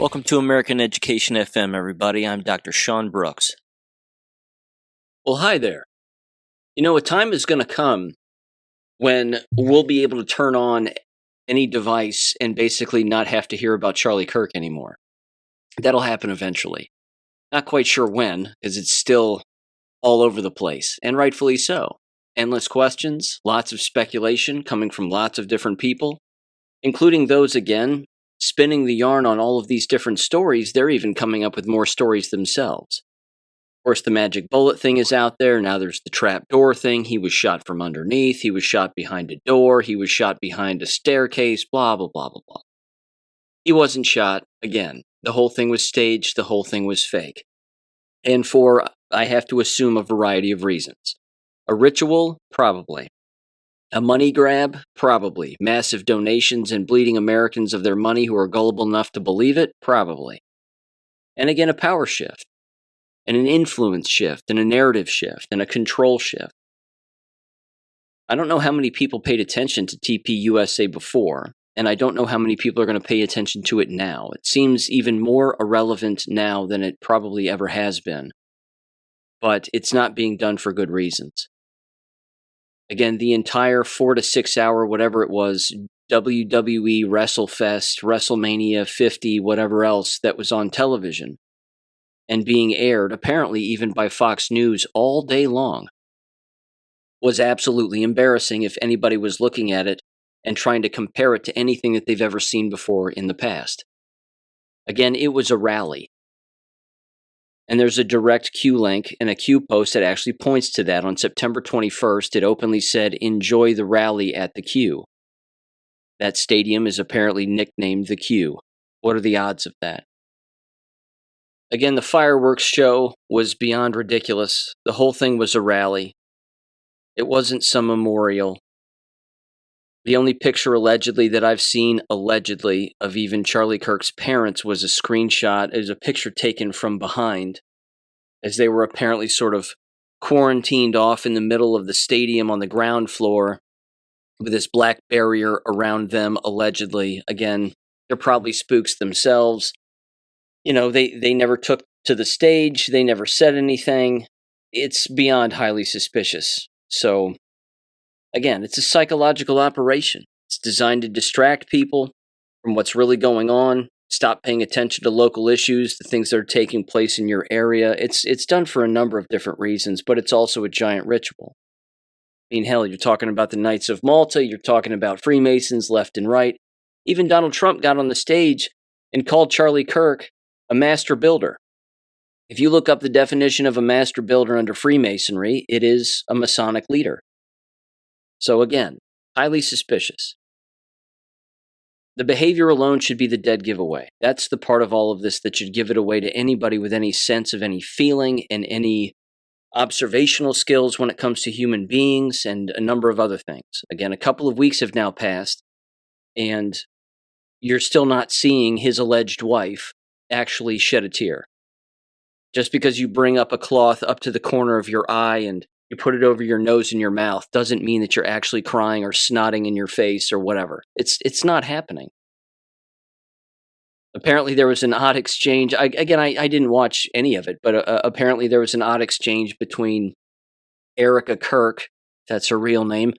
Welcome to American Education FM, everybody. I'm Dr. Sean Brooks. Well, hi there. You know, a time is going to come when we'll be able to turn on any device and basically not have to hear about Charlie Kirk anymore. That'll happen eventually. Not quite sure when, because it's still all over the place, and rightfully so. Endless questions, lots of speculation coming from lots of different people, including those, again, spinning the yarn on all of these different stories. They're even coming up with more stories themselves. Of course, the magic bullet thing is out there. Now there's the trap door thing. He was shot from underneath. He was shot behind a door. He was shot behind a staircase, blah, blah, blah, blah, blah. He wasn't shot. Again, the whole thing was staged. The whole thing was fake. And for, I have to assume, a variety of reasons. A ritual? Probably. A money grab? Probably. Massive donations and bleeding Americans of their money who are gullible enough to believe it? Probably. And again, a power shift. And an influence shift, and a narrative shift, and a control shift. I don't know how many people paid attention to TPUSA before, and I don't know how many people are going to pay attention to it now. It seems even more irrelevant now than it probably ever has been. But it's not being done for good reasons. Again, the entire 4 to 6 hour, whatever it was, WWE WrestleFest, WrestleMania 50, whatever else that was on television, and being aired, apparently even by Fox News all day long, was absolutely embarrassing if anybody was looking at it and trying to compare it to anything that they've ever seen before in the past. Again, it was a rally. And there's a direct Q link and a Q post that actually points to that. On September 21st, it openly said, "Enjoy the rally at the Q." That stadium is apparently nicknamed the Q. What are the odds of that? Again, the fireworks show was beyond ridiculous. The whole thing was a rally. It wasn't some memorial. The only picture allegedly that I've seen, allegedly, of even Charlie Kirk's parents was a screenshot. It was a picture taken from behind, as they were apparently sort of quarantined off in the middle of the stadium on the ground floor with this black barrier around them, allegedly. Again, they're probably spooks themselves. You know, they never took to the stage. They never said anything. It's beyond highly suspicious. So, again, it's a psychological operation. It's designed to distract people from what's really going on, stop paying attention to local issues, the things that are taking place in your area. It's done for a number of different reasons, but it's also a giant ritual. I mean, hell, you're talking about the Knights of Malta. You're talking about Freemasons left and right. Even Donald Trump got on the stage and called Charlie Kirk a master builder. If you look up the definition of a master builder under Freemasonry, it is a Masonic leader. So again, highly suspicious. The behavior alone should be the dead giveaway. That's the part of all of this that should give it away to anybody with any sense of any feeling and any observational skills when it comes to human beings and a number of other things. Again, a couple of weeks have now passed, and you're still not seeing his alleged wife actually shed a tear. Just because you bring up a cloth up to the corner of your eye and you put it over your nose and your mouth doesn't mean that you're actually crying or snotting in your face or whatever. It's not happening. Apparently there was an odd exchange. I didn't watch any of it, but apparently there was an odd exchange between Erica Kirk, that's her real name,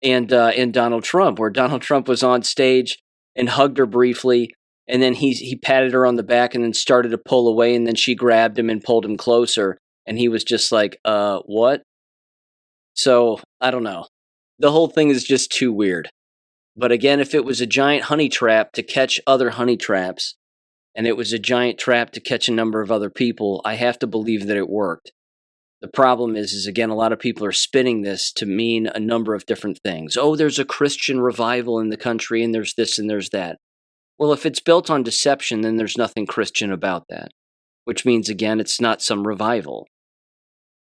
and Donald Trump, where Donald Trump was on stage and hugged her briefly. And then he patted her on the back and then started to pull away, and then she grabbed him and pulled him closer. And he was just like, what? So, I don't know. The whole thing is just too weird. But again, if it was a giant honey trap to catch other honey traps, and it was a giant trap to catch a number of other people, I have to believe that it worked. The problem is again, a lot of people are spinning this to mean a number of different things. Oh, there's a Christian revival in the country, and there's this and there's that. Well, if it's built on deception, then there's nothing Christian about that. Which means, again, it's not some revival.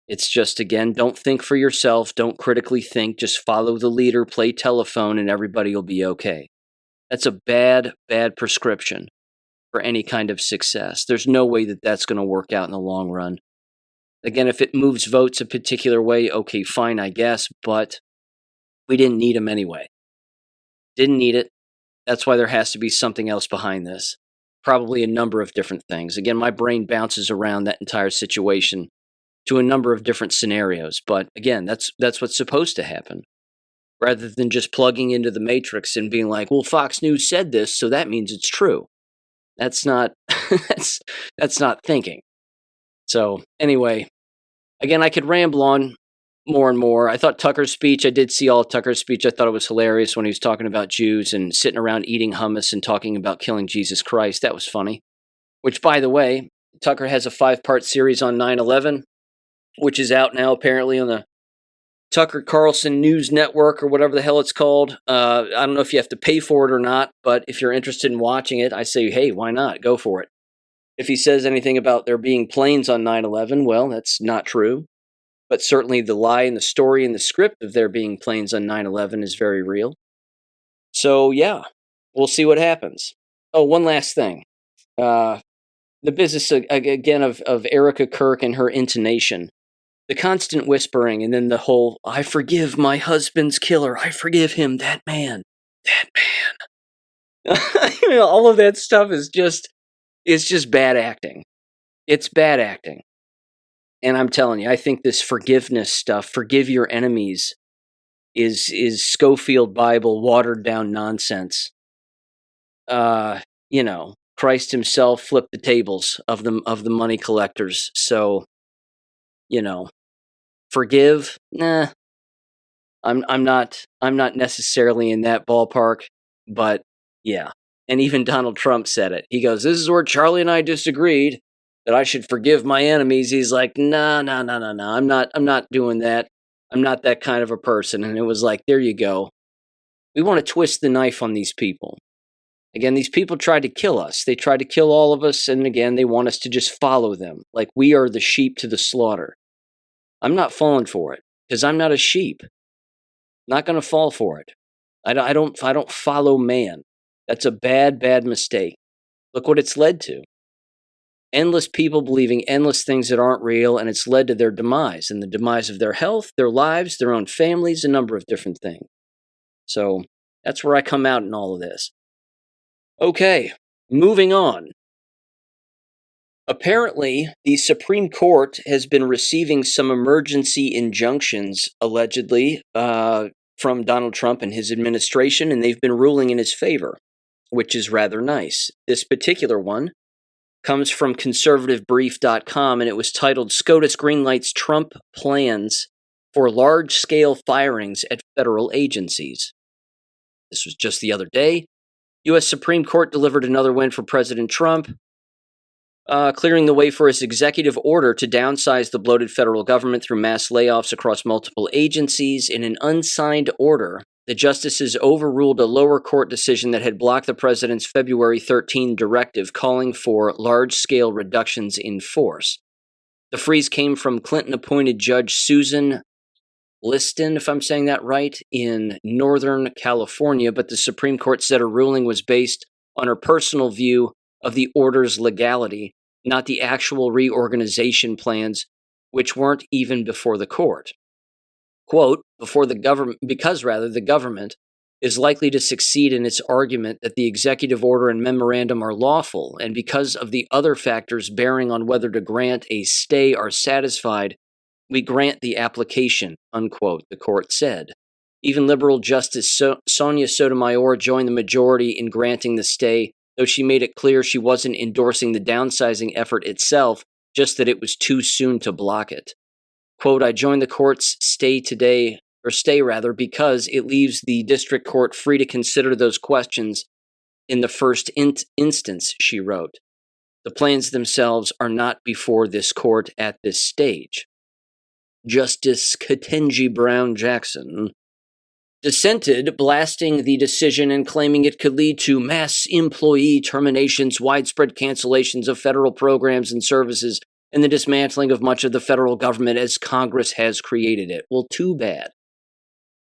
It's just, again, don't think for yourself, don't critically think, just follow the leader, play telephone, and everybody will be okay. That's a bad, bad prescription for any kind of success. There's no way that that's going to work out in the long run. Again, if it moves votes a particular way, okay, fine, I guess, but we didn't need them anyway. Didn't need it. That's why there has to be something else behind this. probably a number of different things. Again, my brain bounces around that entire situation to a number of different scenarios. But again, that's what's supposed to happen. Rather than just plugging into the matrix and being like, well, Fox News said this, so that means it's true. That's not that's not thinking. So anyway, again, I could ramble on more and more. I thought Tucker's speech, I did see all of Tucker's speech. I thought it was hilarious when he was talking about Jews and sitting around eating hummus and talking about killing Jesus Christ. That was funny. Which, by the way, Tucker has a 5-part series on 9/11, which is out now apparently on the Tucker Carlson News Network or whatever the hell it's called. I don't know if you have to pay for it or not, but if you're interested in watching it, I say, hey, why not? Go for it. If he says anything about there being planes on 9/11, well, that's not true. But certainly the lie in the story and the script of there being planes on 9/11 is very real. So, yeah, we'll see what happens. Oh, one last thing. The business, again, of Erica Kirk and her intonation. The constant whispering, and then the whole, I forgive my husband's killer. I forgive him, that man. All of that stuff is just bad acting. It's bad acting. And I'm telling you, I think this forgiveness stuff, forgive your enemies, is Schofield Bible watered down nonsense. Christ himself flipped the tables of the money collectors. So, forgive? Nah. I'm not necessarily in that ballpark, but yeah. And even Donald Trump said it. He goes, this is where Charlie and I disagreed, that I should forgive my enemies. He's like, no. I'm not doing that. I'm not that kind of a person. And it was like, there you go. We want to twist the knife on these people. Again, these people tried to kill us. They tried to kill all of us. And again, they want us to just follow them. Like we are the sheep to the slaughter. I'm not falling for it because I'm not a sheep. Not going to fall for it. I don't follow man. That's a bad mistake. Look what it's led to. Endless people believing endless things that aren't real, and it's led to their demise, and the demise of their health, their lives, their own families, a number of different things. So that's where I come out in all of this. Okay, moving on. Apparently, the Supreme Court has been receiving some emergency injunctions, allegedly, from Donald Trump and his administration, and they've been ruling in his favor, which is rather nice. This particular one comes from conservativebrief.com, and it was titled, SCOTUS Greenlights Trump Plans for Large-Scale Firings at Federal Agencies. This was just the other day. U.S. Supreme Court delivered another win for President Trump, clearing the way for his executive order to downsize the bloated federal government through mass layoffs across multiple agencies. In an unsigned order, the justices overruled a lower court decision that had blocked the president's February 13 directive calling for large-scale reductions in force. The freeze came from Clinton-appointed Judge Susan Liston, if I'm saying that right, in Northern California, but the Supreme Court said her ruling was based on her personal view of the order's legality, not the actual reorganization plans, which weren't even before the court. Quote, because the government is likely to succeed in its argument that the executive order and memorandum are lawful, and because of the other factors bearing on whether to grant a stay are satisfied, we grant the application, unquote, the court said. Even liberal Justice Sonia Sotomayor joined the majority in granting the stay, though she made it clear she wasn't endorsing the downsizing effort itself, just that it was too soon to block it. Quote, I joined the court's stay because it leaves the district court free to consider those questions in the first instance, she wrote. The plans themselves are not before this court at this stage. Justice Ketanji Brown Jackson dissented, blasting the decision and claiming it could lead to mass employee terminations, widespread cancellations of federal programs and services, and the dismantling of much of the federal government as Congress has created it. Well, too bad.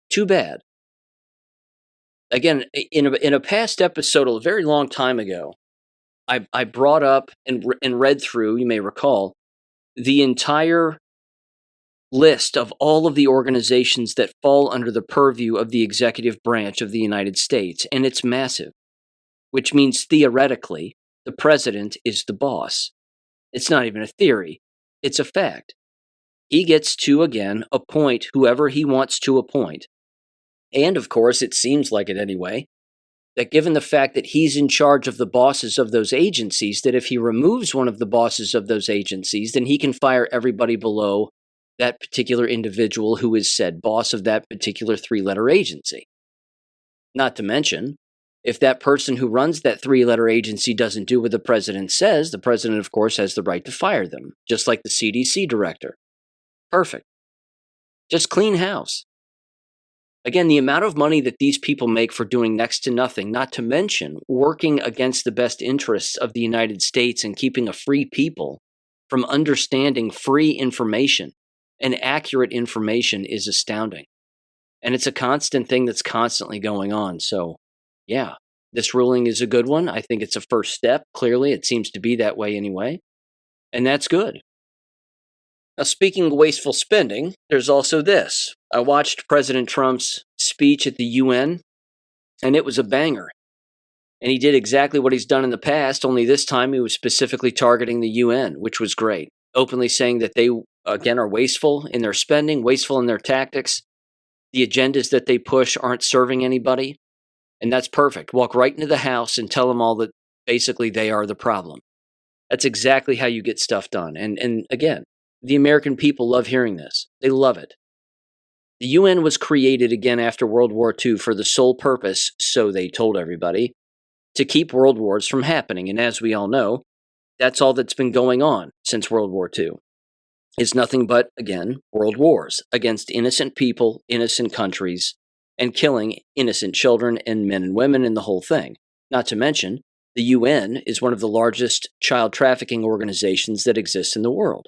Too bad. Again, in a past episode, a very long time ago, I brought up and read through, you may recall, the entire list of all of the organizations that fall under the purview of the executive branch of the United States, and it's massive, which means theoretically the president is the boss. It's not even a theory. It's a fact. He gets to, again, appoint whoever he wants to appoint. And, of course, it seems like it anyway, that given the fact that he's in charge of the bosses of those agencies, that if he removes one of the bosses of those agencies, then he can fire everybody below that particular individual who is said boss of that particular 3-letter agency. Not to mention, if that person who runs that 3-letter agency doesn't do what the president says, the president, of course, has the right to fire them, just like the CDC director. Perfect. Just clean house. Again, the amount of money that these people make for doing next to nothing, not to mention working against the best interests of the United States and keeping a free people from understanding free information and accurate information, is astounding. And it's a constant thing that's constantly going on. So, yeah, this ruling is a good one. I think it's a first step. Clearly, it seems to be that way anyway. And that's good. Now, speaking of wasteful spending, there's also this. I watched President Trump's speech at the UN, and it was a banger. And he did exactly what he's done in the past, only this time he was specifically targeting the UN, which was great. Openly saying that they, again, are wasteful in their spending, wasteful in their tactics. The agendas that they push aren't serving anybody. And that's perfect. Walk right into the House and tell them all that basically they are the problem. That's exactly how you get stuff done. And again, the American people love hearing this. They love it. The UN was created again after World War II for the sole purpose, so they told everybody, to keep world wars from happening. And as we all know, that's all that's been going on since World War II. It's nothing but, again, world wars against innocent people, innocent countries, and killing innocent children and men and women and the whole thing. Not to mention, the UN is one of the largest child trafficking organizations that exists in the world.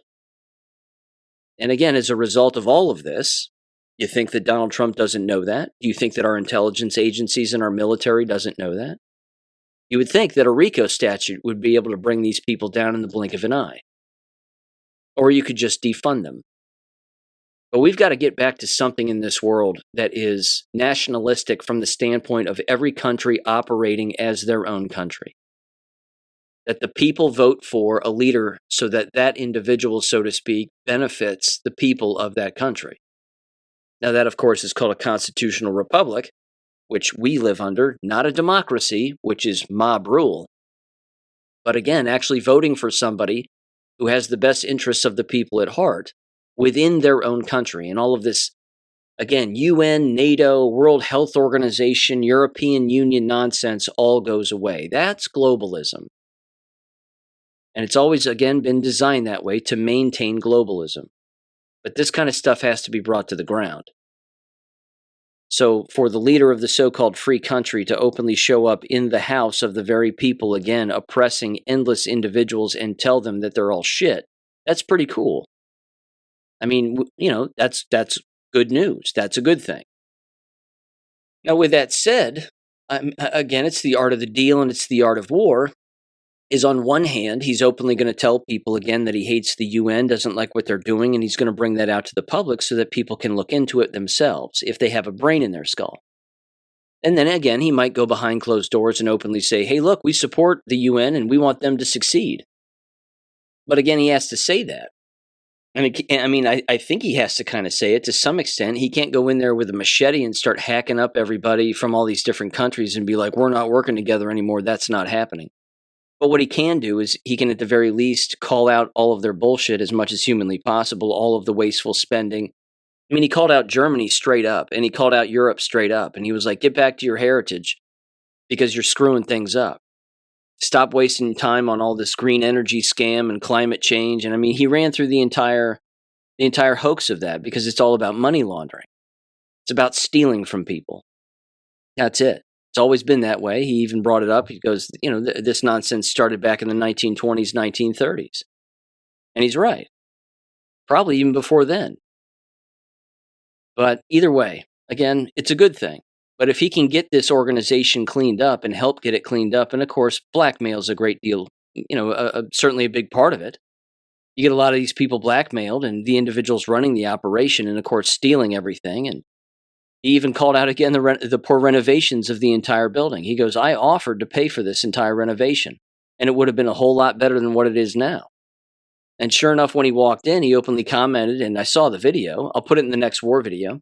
And again, as a result of all of this, you think that Donald Trump doesn't know that? Do you think that our intelligence agencies and our military doesn't know that? You would think that a RICO statute would be able to bring these people down in the blink of an eye. Or you could just defund them. But we've got to get back to something in this world that is nationalistic from the standpoint of every country operating as their own country. That the people vote for a leader so that that individual, so to speak, benefits the people of that country. Now that, of course, is called a constitutional republic, which we live under, not a democracy, which is mob rule. But again, actually voting for somebody who has the best interests of the people at heart within their own country. And all of this, again, UN, NATO, World Health Organization, European Union nonsense all goes away. That's globalism. And it's always, again, been designed that way to maintain globalism. But this kind of stuff has to be brought to the ground. So for the leader of the so-called free country to openly show up in the house of the very people, again, oppressing endless individuals and tell them that they're all shit, that's pretty cool. I mean, you know, that's good news. That's a good thing. Now, with that said, again, it's the art of the deal and it's the art of war. Is on one hand, he's openly going to tell people again that he hates the UN, doesn't like what they're doing, and he's going to bring that out to the public so that people can look into it themselves if they have a brain in their skull. And then again, he might go behind closed doors and openly say, hey, look, we support the UN and we want them to succeed. But again, he has to say that. I think he has to kind of say it to some extent. He can't go in there with a machete and start hacking up everybody from all these different countries and be like, we're not working together anymore. That's not happening. But what he can do is he can at the very least call out all of their bullshit as much as humanly possible, all of the wasteful spending. I mean, he called out Germany straight up, and he called out Europe straight up, and he was like, get back to your heritage because you're screwing things up. Stop wasting time on all this green energy scam and climate change. And I mean, he ran through the entire hoax of that because it's all about money laundering. It's about stealing from people. That's it. It's always been that way. He even brought it up. He goes, you know, this nonsense started back in the 1920s, 1930s. And he's right. Probably even before then. But either way, again, it's a good thing. But if he can get this organization cleaned up and help get it cleaned up, and of course, blackmail is a great deal, you know, certainly a big part of it. You get a lot of these people blackmailed and the individuals running the operation and, of course, stealing everything. And he even called out again the poor renovations of the entire building. He goes, I offered to pay for this entire renovation. and it would have been a whole lot better than what it is now. And sure enough, when he walked in, he openly commented, and I saw the video. I'll put it in the next war video.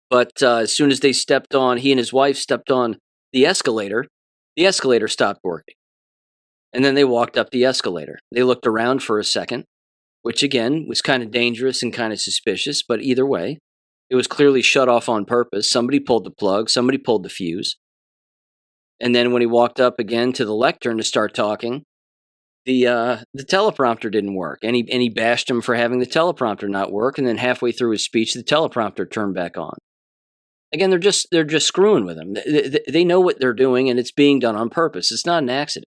But as soon as he and his wife stepped on the escalator stopped working. And then they walked up the escalator. They looked around for a second, which again was kind of dangerous and kind of suspicious. But either way, it was clearly shut off on purpose. Somebody pulled the plug. Somebody pulled the fuse. And then when he walked up again to the lectern to start talking, the teleprompter didn't work, and he bashed him for having the teleprompter not work. And then halfway through his speech, the teleprompter turned back on. Again, they're just screwing with him. They know what they're doing, and it's being done on purpose. It's not an accident.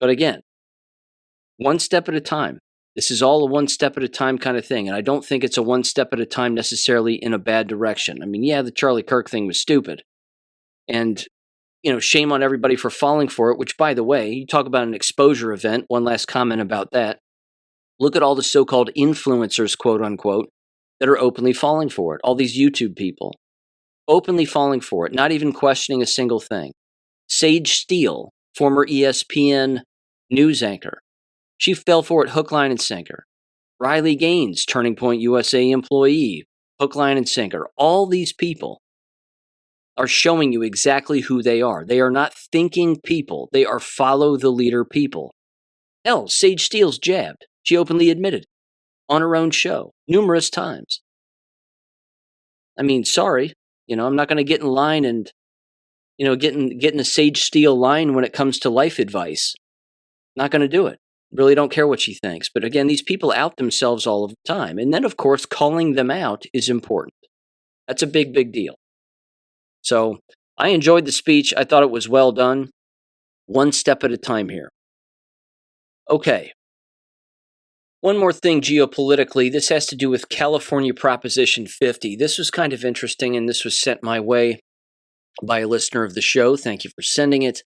But again, one step at a time. This is all a one step at a time kind of thing, and I don't think it's a one step at a time necessarily in a bad direction. I mean, yeah, the Charlie Kirk thing was stupid, and shame on everybody for falling for it, which, by the way, you talk about an exposure event. One last comment about that. Look at all the so-called influencers, quote unquote, that are openly falling for it. All these YouTube people openly falling for it, not even questioning a single thing. Sage Steele, former ESPN news anchor. She fell for it hook, line, and sinker. Riley Gaines, Turning Point USA employee, hook, line, and sinker. All these people are showing you exactly who they are. They are not thinking people. They are follow the leader people. Hell, Sage Steele's jabbed. She openly admitted on her own show numerous times. I mean, sorry, I'm not going to get in line and, get in a Sage Steele line when it comes to life advice. Not going to do it. Really don't care what she thinks. But again, these people out themselves all of the time. And then, of course, calling them out is important. That's a big, big deal. So I enjoyed the speech. I thought it was well done. One step at a time here. Okay. One more thing geopolitically. This has to do with California Proposition 50. This was kind of interesting, and this was sent my way by a listener of the show. Thank you for sending it.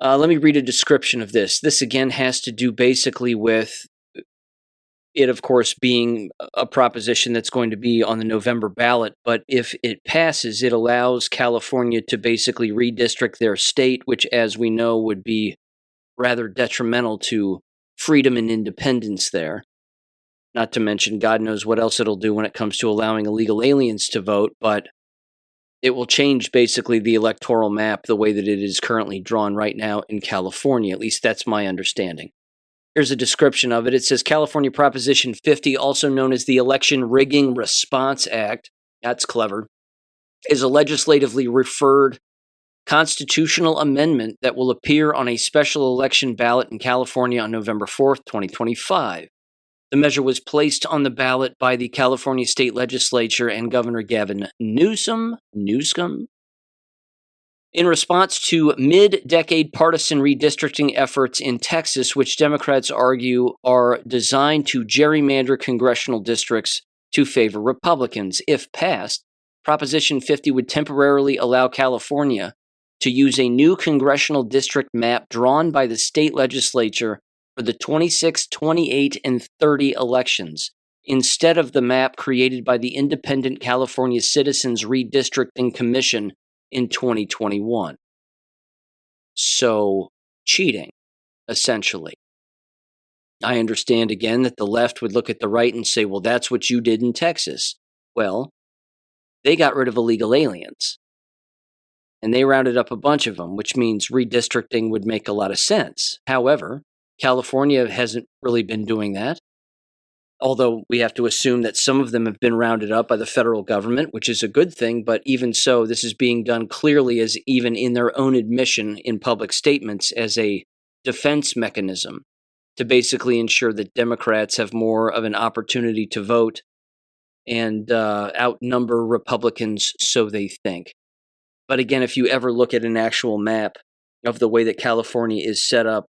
Let me read a description of this. This, again, has to do basically with it, of course, being a proposition that's going to be on the November ballot. But if it passes, it allows California to basically redistrict their state, which, as we know, would be rather detrimental to freedom and independence there. Not to mention, God knows what else it'll do when it comes to allowing illegal aliens to vote, but it will change basically the electoral map the way that it is currently drawn right now in California. At least that's my understanding. Here's a description of it. It says California Proposition 50, also known as the Election Rigging Response Act, that's clever, is a legislatively referred constitutional amendment that will appear on a special election ballot in California on November 4th, 2025. The measure was placed on the ballot by the California State Legislature and Governor Gavin Newsom in response to mid-decade partisan redistricting efforts in Texas, which Democrats argue are designed to gerrymander congressional districts to favor Republicans. If passed, Proposition 50 would temporarily allow California to use a new congressional district map drawn by the state legislature for the 26, 28, and 30 elections, instead of the map created by the Independent California Citizens Redistricting Commission in 2021. So, cheating, essentially. I understand again that the left would look at the right and say, well, that's what you did in Texas. Well, they got rid of illegal aliens. And they rounded up a bunch of them, which means redistricting would make a lot of sense. However, California hasn't really been doing that. Although we have to assume that some of them have been rounded up by the federal government, which is a good thing, but even so, this is being done clearly as even in their own admission in public statements as a defense mechanism to basically ensure that Democrats have more of an opportunity to vote and outnumber Republicans, so they think. But again, if you ever look at an actual map of the way that California is set up,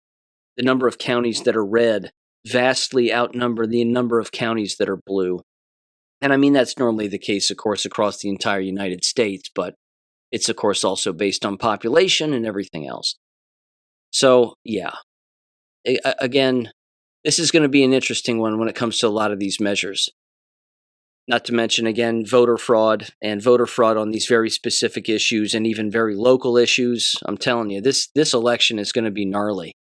the number of counties that are red vastly outnumber the number of counties that are blue. And I mean, that's normally the case, of course, across the entire United States, but it's, of course, also based on population and everything else. So, yeah. Again, this is going to be an interesting one when it comes to a lot of these measures. Not to mention, again, voter fraud on these very specific issues and even very local issues. I'm telling you, this election is going to be gnarly.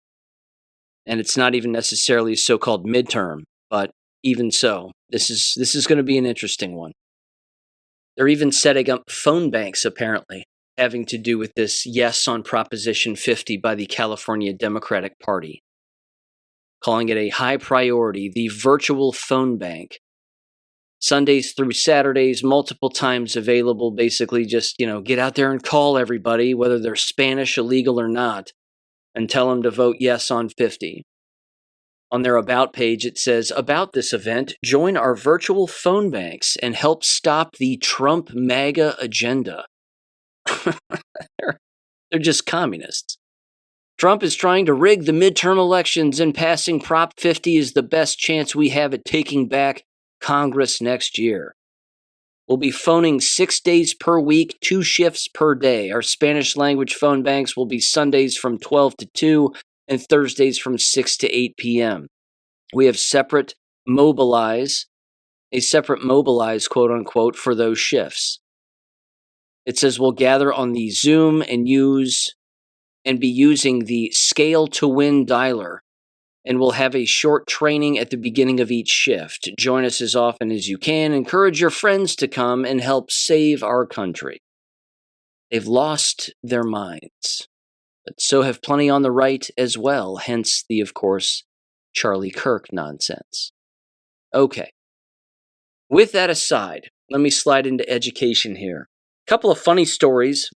And it's not even necessarily a so-called midterm, but even so, this is going to be an interesting one. They're even setting up phone banks, apparently, having to do with this yes on Proposition 50 by the California Democratic Party, calling it a high priority, the virtual phone bank. Sundays through Saturdays, multiple times available, basically just, get out there and call everybody, whether they're Spanish illegal or not, and tell them to vote yes on 50. On their About page, it says, about this event, join our virtual phone banks and help stop the Trump MAGA agenda. They're just communists. Trump is trying to rig the midterm elections, and passing Prop 50 is the best chance we have at taking back Congress next year. We'll be phoning 6 days per week, 2 shifts per day. Our Spanish language phone banks will be Sundays from 12 to 2 and Thursdays from 6 to 8 p.m. We have a separate mobilize, quote unquote, for those shifts. It says we'll gather on the Zoom and be using the Scale to Win dialer, and we'll have a short training at the beginning of each shift. Join us as often as you can. Encourage your friends to come and help save our country. They've lost their minds, but so have plenty on the right as well, hence the, of course, Charlie Kirk nonsense. Okay. With that aside, let me slide into education here. A couple of funny stories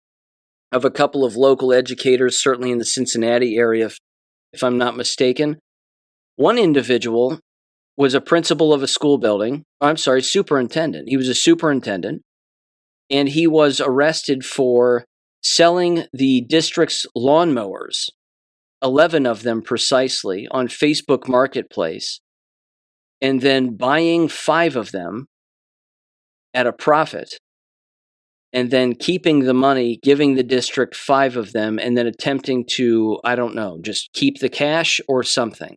of a couple of local educators, certainly in the Cincinnati area, if I'm not mistaken. One individual was a principal of a school building. Superintendent. He was a superintendent, and he was arrested for selling the district's lawnmowers, 11 of them precisely, on Facebook Marketplace, and then buying 5 of them at a profit, and then keeping the money, giving the district 5 of them, and then attempting to, just keep the cash or something.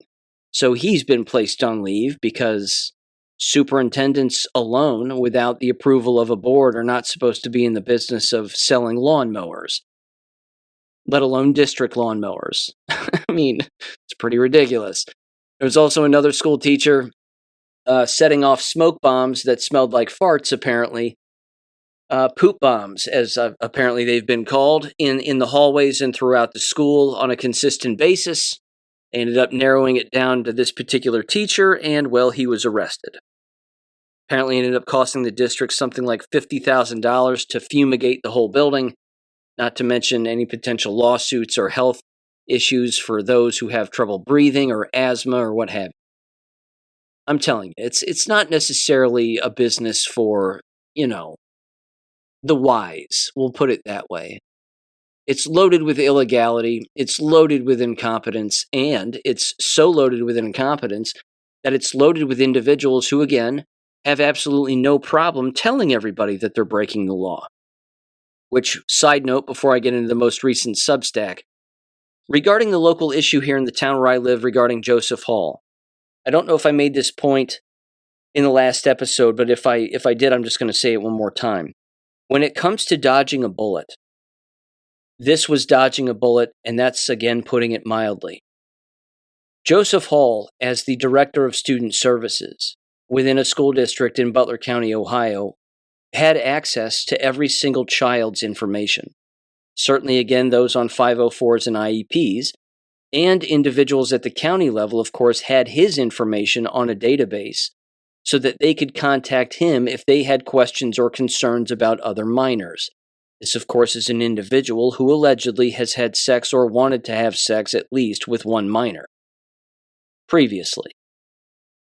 So he's been placed on leave because superintendents alone, without the approval of a board, are not supposed to be in the business of selling lawnmowers, let alone district lawnmowers. I mean, it's pretty ridiculous. There was also another school teacher setting off smoke bombs that smelled like farts, apparently. Poop bombs, as apparently they've been called, in the hallways and throughout the school on a consistent basis. They ended up narrowing it down to this particular teacher, and, well, he was arrested. Apparently ended up costing the district something like $50,000 to fumigate the whole building, not to mention any potential lawsuits or health issues for those who have trouble breathing or asthma or what have you. I'm telling you, it's not necessarily a business for, the wise. We'll put it that way. It's loaded with illegality, it's loaded with incompetence, and it's so loaded with incompetence that it's loaded with individuals who, again, have absolutely no problem telling everybody that they're breaking the law. Which, side note, before I get into the most recent Substack, regarding the local issue here in the town where I live regarding Joseph Hall, I don't know if I made this point in the last episode, but if I did, I'm just going to say it one more time. When it comes to dodging a bullet, this was dodging a bullet, and that's, again, putting it mildly. Joseph Hall, as the Director of Student Services within a school district in Butler County, Ohio, had access to every single child's information. Certainly, again, those on 504s and IEPs, and individuals at the county level, of course, had his information on a database so that they could contact him if they had questions or concerns about other minors. This, of course, is an individual who allegedly has had sex or wanted to have sex at least with one minor previously.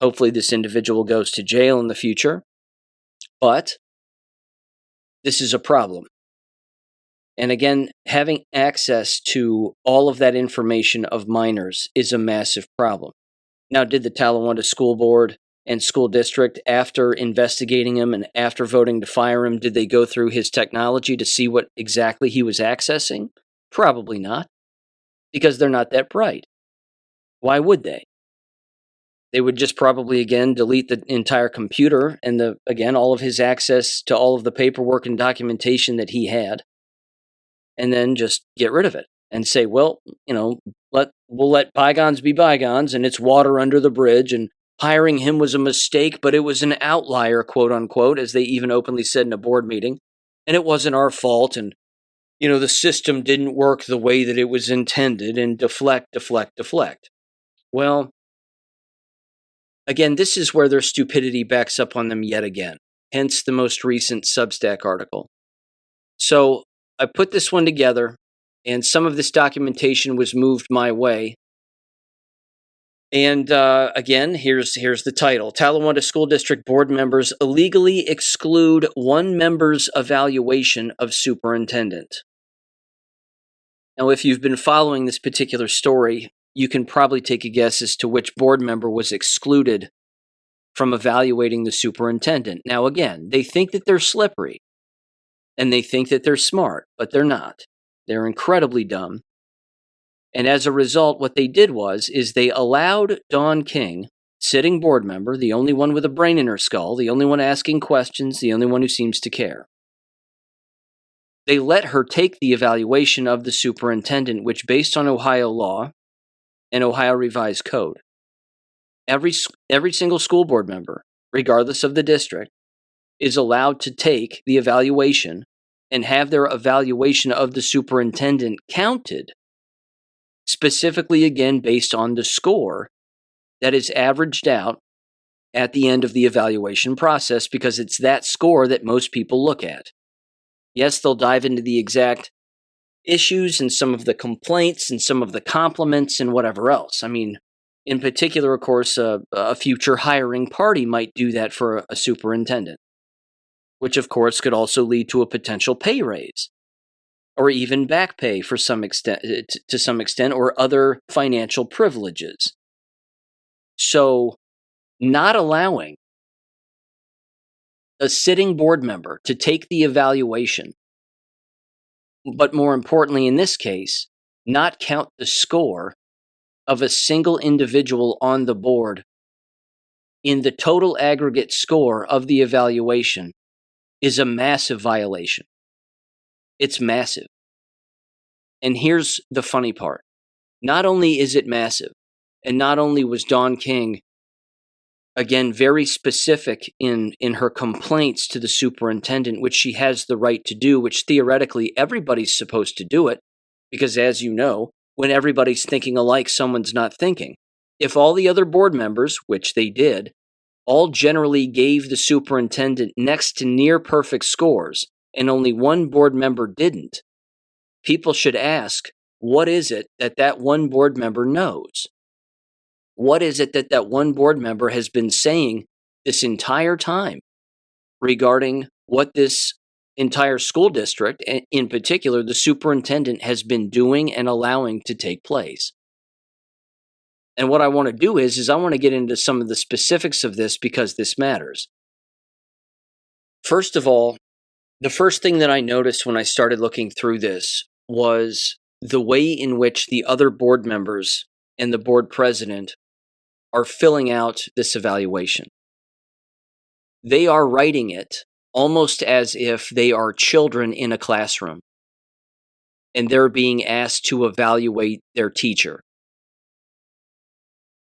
Hopefully this individual goes to jail in the future, but this is a problem. And again, having access to all of that information of minors is a massive problem. Now, did the Talawanda School Board and school district, after investigating him and after voting to fire him, did they go through his technology to see what exactly he was accessing? Probably not, because they're not that bright. Why would they? They would just probably, again, delete the entire computer and, all of his access to all of the paperwork and documentation that he had, and then just get rid of it and say, well, we'll let bygones be bygones, and it's water under the bridge, and hiring him was a mistake, but it was an outlier, quote unquote, as they even openly said in a board meeting, and it wasn't our fault, and the system didn't work the way that it was intended, and deflect. Well, again, this is where their stupidity backs up on them yet again, hence the most recent Substack article. So I put this one together, and some of this documentation was moved my way. And again, here's the title. Talawanda School District board members illegally exclude one member's evaluation of superintendent. Now, if you've been following this particular story, you can probably take a guess as to which board member was excluded from evaluating the superintendent. Now, again, they think that they're slippery, and they think that they're smart, but they're not. They're incredibly dumb. And as a result, what they did is they allowed Dawn King, sitting board member, the only one with a brain in her skull, the only one asking questions, the only one who seems to care. They let her take the evaluation of the superintendent, which, based on Ohio law and Ohio Revised Code, every single school board member, regardless of the district, is allowed to take the evaluation and have their evaluation of the superintendent counted, specifically, again, based on the score that is averaged out at the end of the evaluation process, because it's that score that most people look at. Yes, they'll dive into the exact issues and some of the complaints and some of the compliments and whatever else. I mean, in particular, of course, a future hiring party might do that for a superintendent, which, of course, could also lead to a potential pay raise, or even back pay to some extent, or other financial privileges. So, not allowing a sitting board member to take the evaluation, but more importantly in this case, not count the score of a single individual on the board in the total aggregate score of the evaluation, is a massive violation. It's massive. And here's the funny part. Not only is it massive, and not only was Dawn King, again, very specific in her complaints to the superintendent, which she has the right to do, which theoretically everybody's supposed to do it, because as you know, when everybody's thinking alike, someone's not thinking. If all the other board members, which they did, all generally gave the superintendent next to near perfect scores, and only one board member didn't, people should ask, what is it that one board member knows? What is it that one board member has been saying this entire time regarding what this entire school district, and in particular the superintendent, has been doing and allowing to take place? And what I want to do is I want to get into some of the specifics of this, because this matters. First of all, the first thing that I noticed when I started looking through this was the way in which the other board members and the board president are filling out this evaluation. They are writing it almost as if they are children in a classroom, and they're being asked to evaluate their teacher.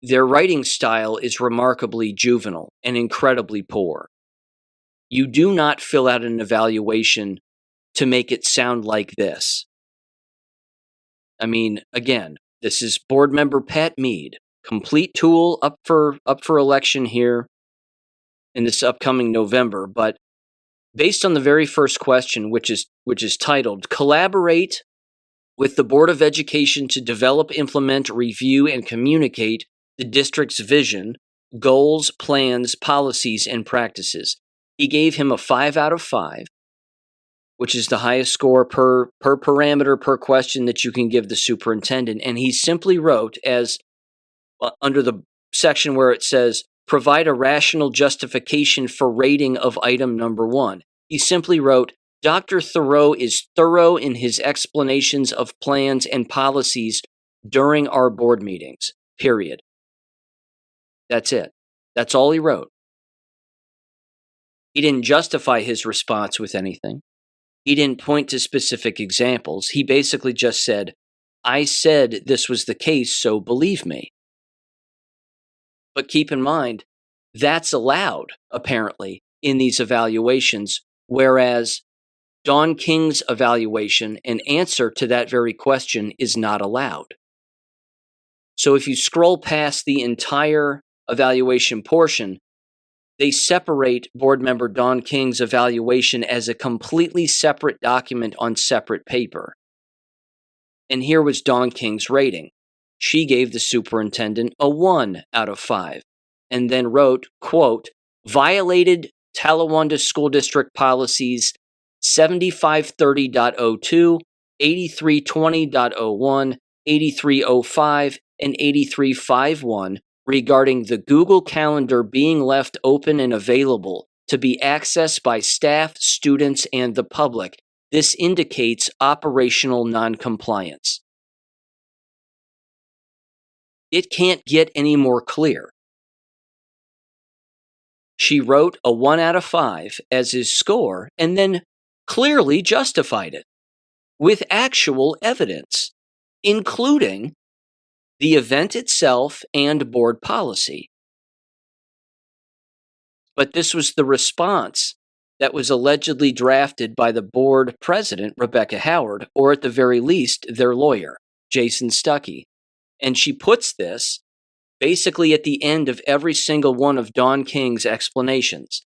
Their writing style is remarkably juvenile and incredibly poor. You do not fill out an evaluation to make it sound like this. I mean, again, this is board member Pat Mead, complete tool up for election here in this upcoming November. But based on the very first question, which is titled, "Collaborate with the Board of Education to develop, implement, review, and communicate the district's vision, goals, plans, policies, and practices," he gave him a 5 out of 5, which is the highest score per parameter per question that you can give the superintendent. And he simply wrote, as under the section where it says, "Provide a rational justification for rating of item number 1." He simply wrote, "Dr. Thoreau is thorough in his explanations of plans and policies during our board meetings," period. That's it. That's all he wrote. He didn't justify his response with anything. He didn't point to specific examples. He basically just said, I said this was the case, so believe me. But keep in mind, that's allowed, apparently, in these evaluations, whereas Don King's evaluation and answer to that very question is not allowed. So if you scroll past the entire evaluation portion, they separate board member Don King's evaluation as a completely separate document on separate paper. And here was Don King's rating. She gave the superintendent a 1 out of 5 and then wrote, quote, violated Talawanda School District policies 7530.02, 8320.01, 8305, and 8351 regarding the Google Calendar being left open and available to be accessed by staff, students, and the public. This indicates operational noncompliance. It can't get any more clear. She wrote a 1 out of 5 as his score and then clearly justified it with actual evidence, including the event itself and board policy. But this was the response that was allegedly drafted by the board president, Rebecca Howard, or at the very least, their lawyer, Jason Stuckey. And she puts this basically at the end of every single one of Don King's explanations.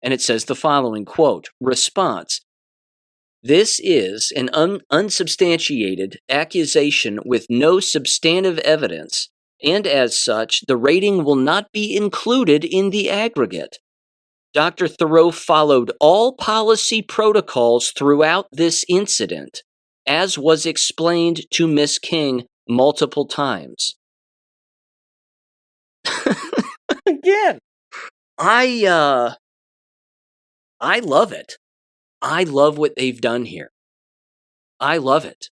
And it says the following, quote, response. This is an unsubstantiated accusation with no substantive evidence, and as such, the rating will not be included in the aggregate. Dr. Thoreau followed all policy protocols throughout this incident, as was explained to Miss King multiple times. Again, I love it. I love what they've done here. I love it.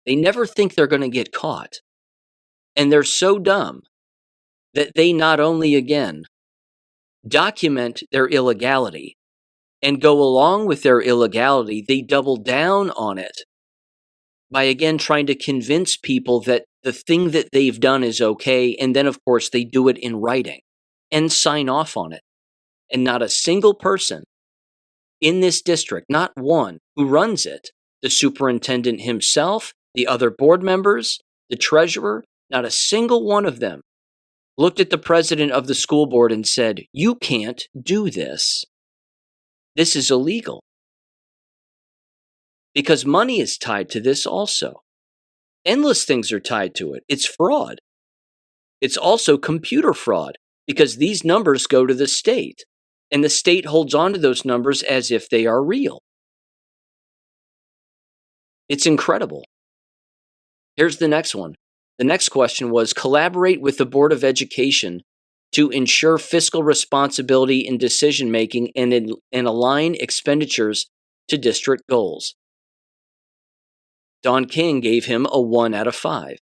They never think they're going to get caught. And they're so dumb that they not only, again, document their illegality and go along with their illegality, they double down on it by, again, trying to convince people that the thing that they've done is okay. And then, of course, they do it in writing and sign off on it. And not a single person in this district, not one, who runs it, the superintendent himself, the other board members, the treasurer, not a single one of them looked at the president of the school board and said, you can't do this. This is illegal. Because money is tied to this also. Endless things are tied to it. It's fraud. It's also computer fraud because these numbers go to the state. And the state holds on to those numbers as if they are real. It's incredible. Here's the next one. The next question was, collaborate with the Board of Education to ensure fiscal responsibility in decision-making and align expenditures to district goals. Don King gave him a 1 out of 5.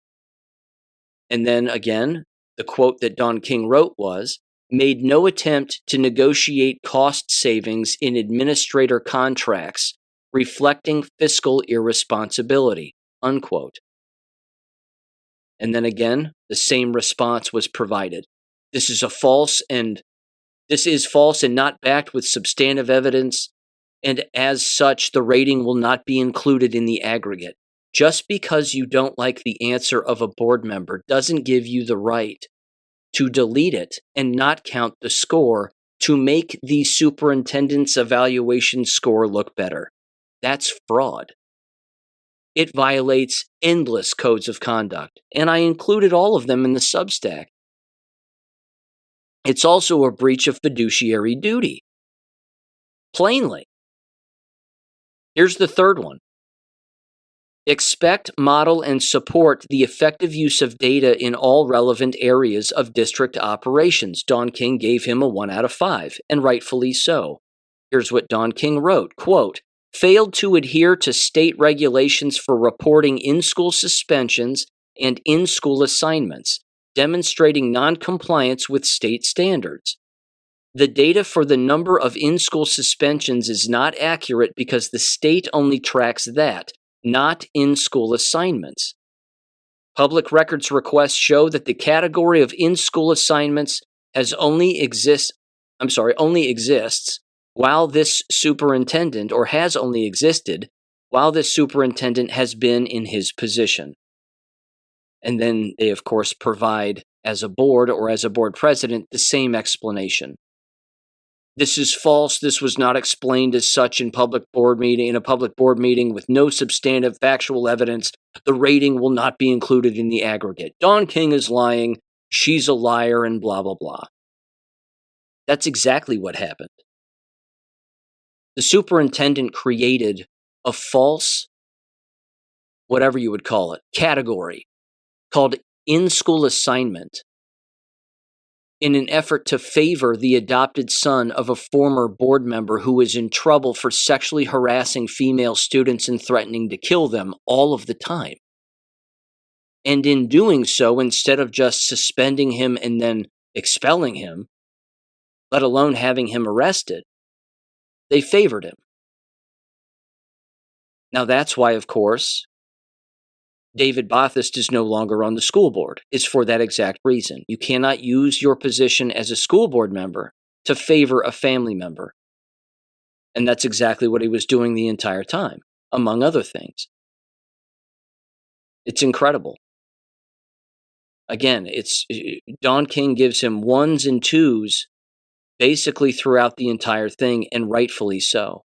And then again, the quote that Don King wrote was, made no attempt to negotiate cost savings in administrator contracts, reflecting fiscal irresponsibility, unquote. And then again, the same response was provided. This is false and not backed with substantive evidence, and as such, the rating will not be included in the aggregate. Just because you don't like the answer of a board member doesn't give you the right to delete it and not count the score to make the superintendent's evaluation score look better. That's fraud. It violates endless codes of conduct, and I included all of them in the Substack. It's also a breach of fiduciary duty. Plainly. Here's the third one. Expect, model, and support the effective use of data in all relevant areas of district operations. Don King gave him a 1 out of 5, and rightfully so. Here's what Don King wrote, quote, failed to adhere to state regulations for reporting in-school suspensions and in-school assignments. demonstrating noncompliance with state standards. The data for the number of in-school suspensions is not accurate because the state only tracks that, not in-school assignments. Public records requests show that the category of in-school assignments only exists while this superintendent, or has only existed while this superintendent has been in his position. And then they, of course, provide, as a board or as a board president, the same explanation. This is false. This was not explained as such in a public board meeting with no substantive factual evidence. The rating will not be included in the aggregate. Dawn King is lying. She's a liar, and blah, blah, blah. That's exactly what happened. The superintendent created a false, whatever you would call it, category called in-school assignment in an effort to favor the adopted son of a former board member who was in trouble for sexually harassing female students and threatening to kill them all of the time. And in doing so, instead of just suspending him and then expelling him, let alone having him arrested, they favored him. Now that's why, of course, David Bothist is no longer on the school board. It's for that exact reason. You cannot use your position as a school board member to favor a family member. And that's exactly what he was doing the entire time, among other things. It's incredible. Again, Dawn King gives him ones and twos basically throughout the entire thing, and rightfully so.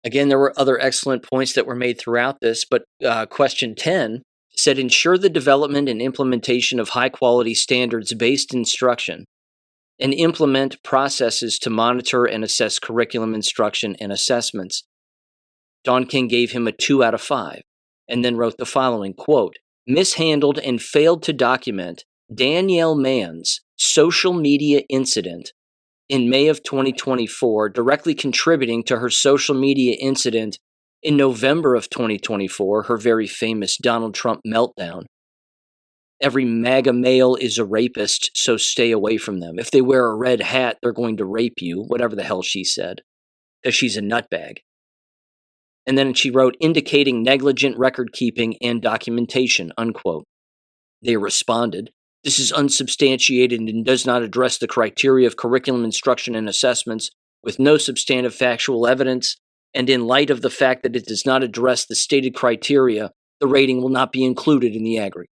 Again, there were other excellent points that were made throughout this, but question 10 said, ensure the development and implementation of high-quality standards-based instruction and implement processes to monitor and assess curriculum instruction and assessments. Dawn King gave him a 2 out of 5 and then wrote the following, quote, mishandled and failed to document Danielle Mann's social media incident in May of 2024, directly contributing to her social media incident in November of 2024, her very famous Donald Trump meltdown. Every MAGA male is a rapist, so stay away from them. If they wear a red hat, they're going to rape you, whatever the hell she said, because she's a nutbag. And then she wrote, indicating negligent record keeping and documentation, unquote. They responded, this is unsubstantiated and does not address the criteria of curriculum instruction and assessments with no substantive factual evidence, and in light of the fact that it does not address the stated criteria, the rating will not be included in the aggregate.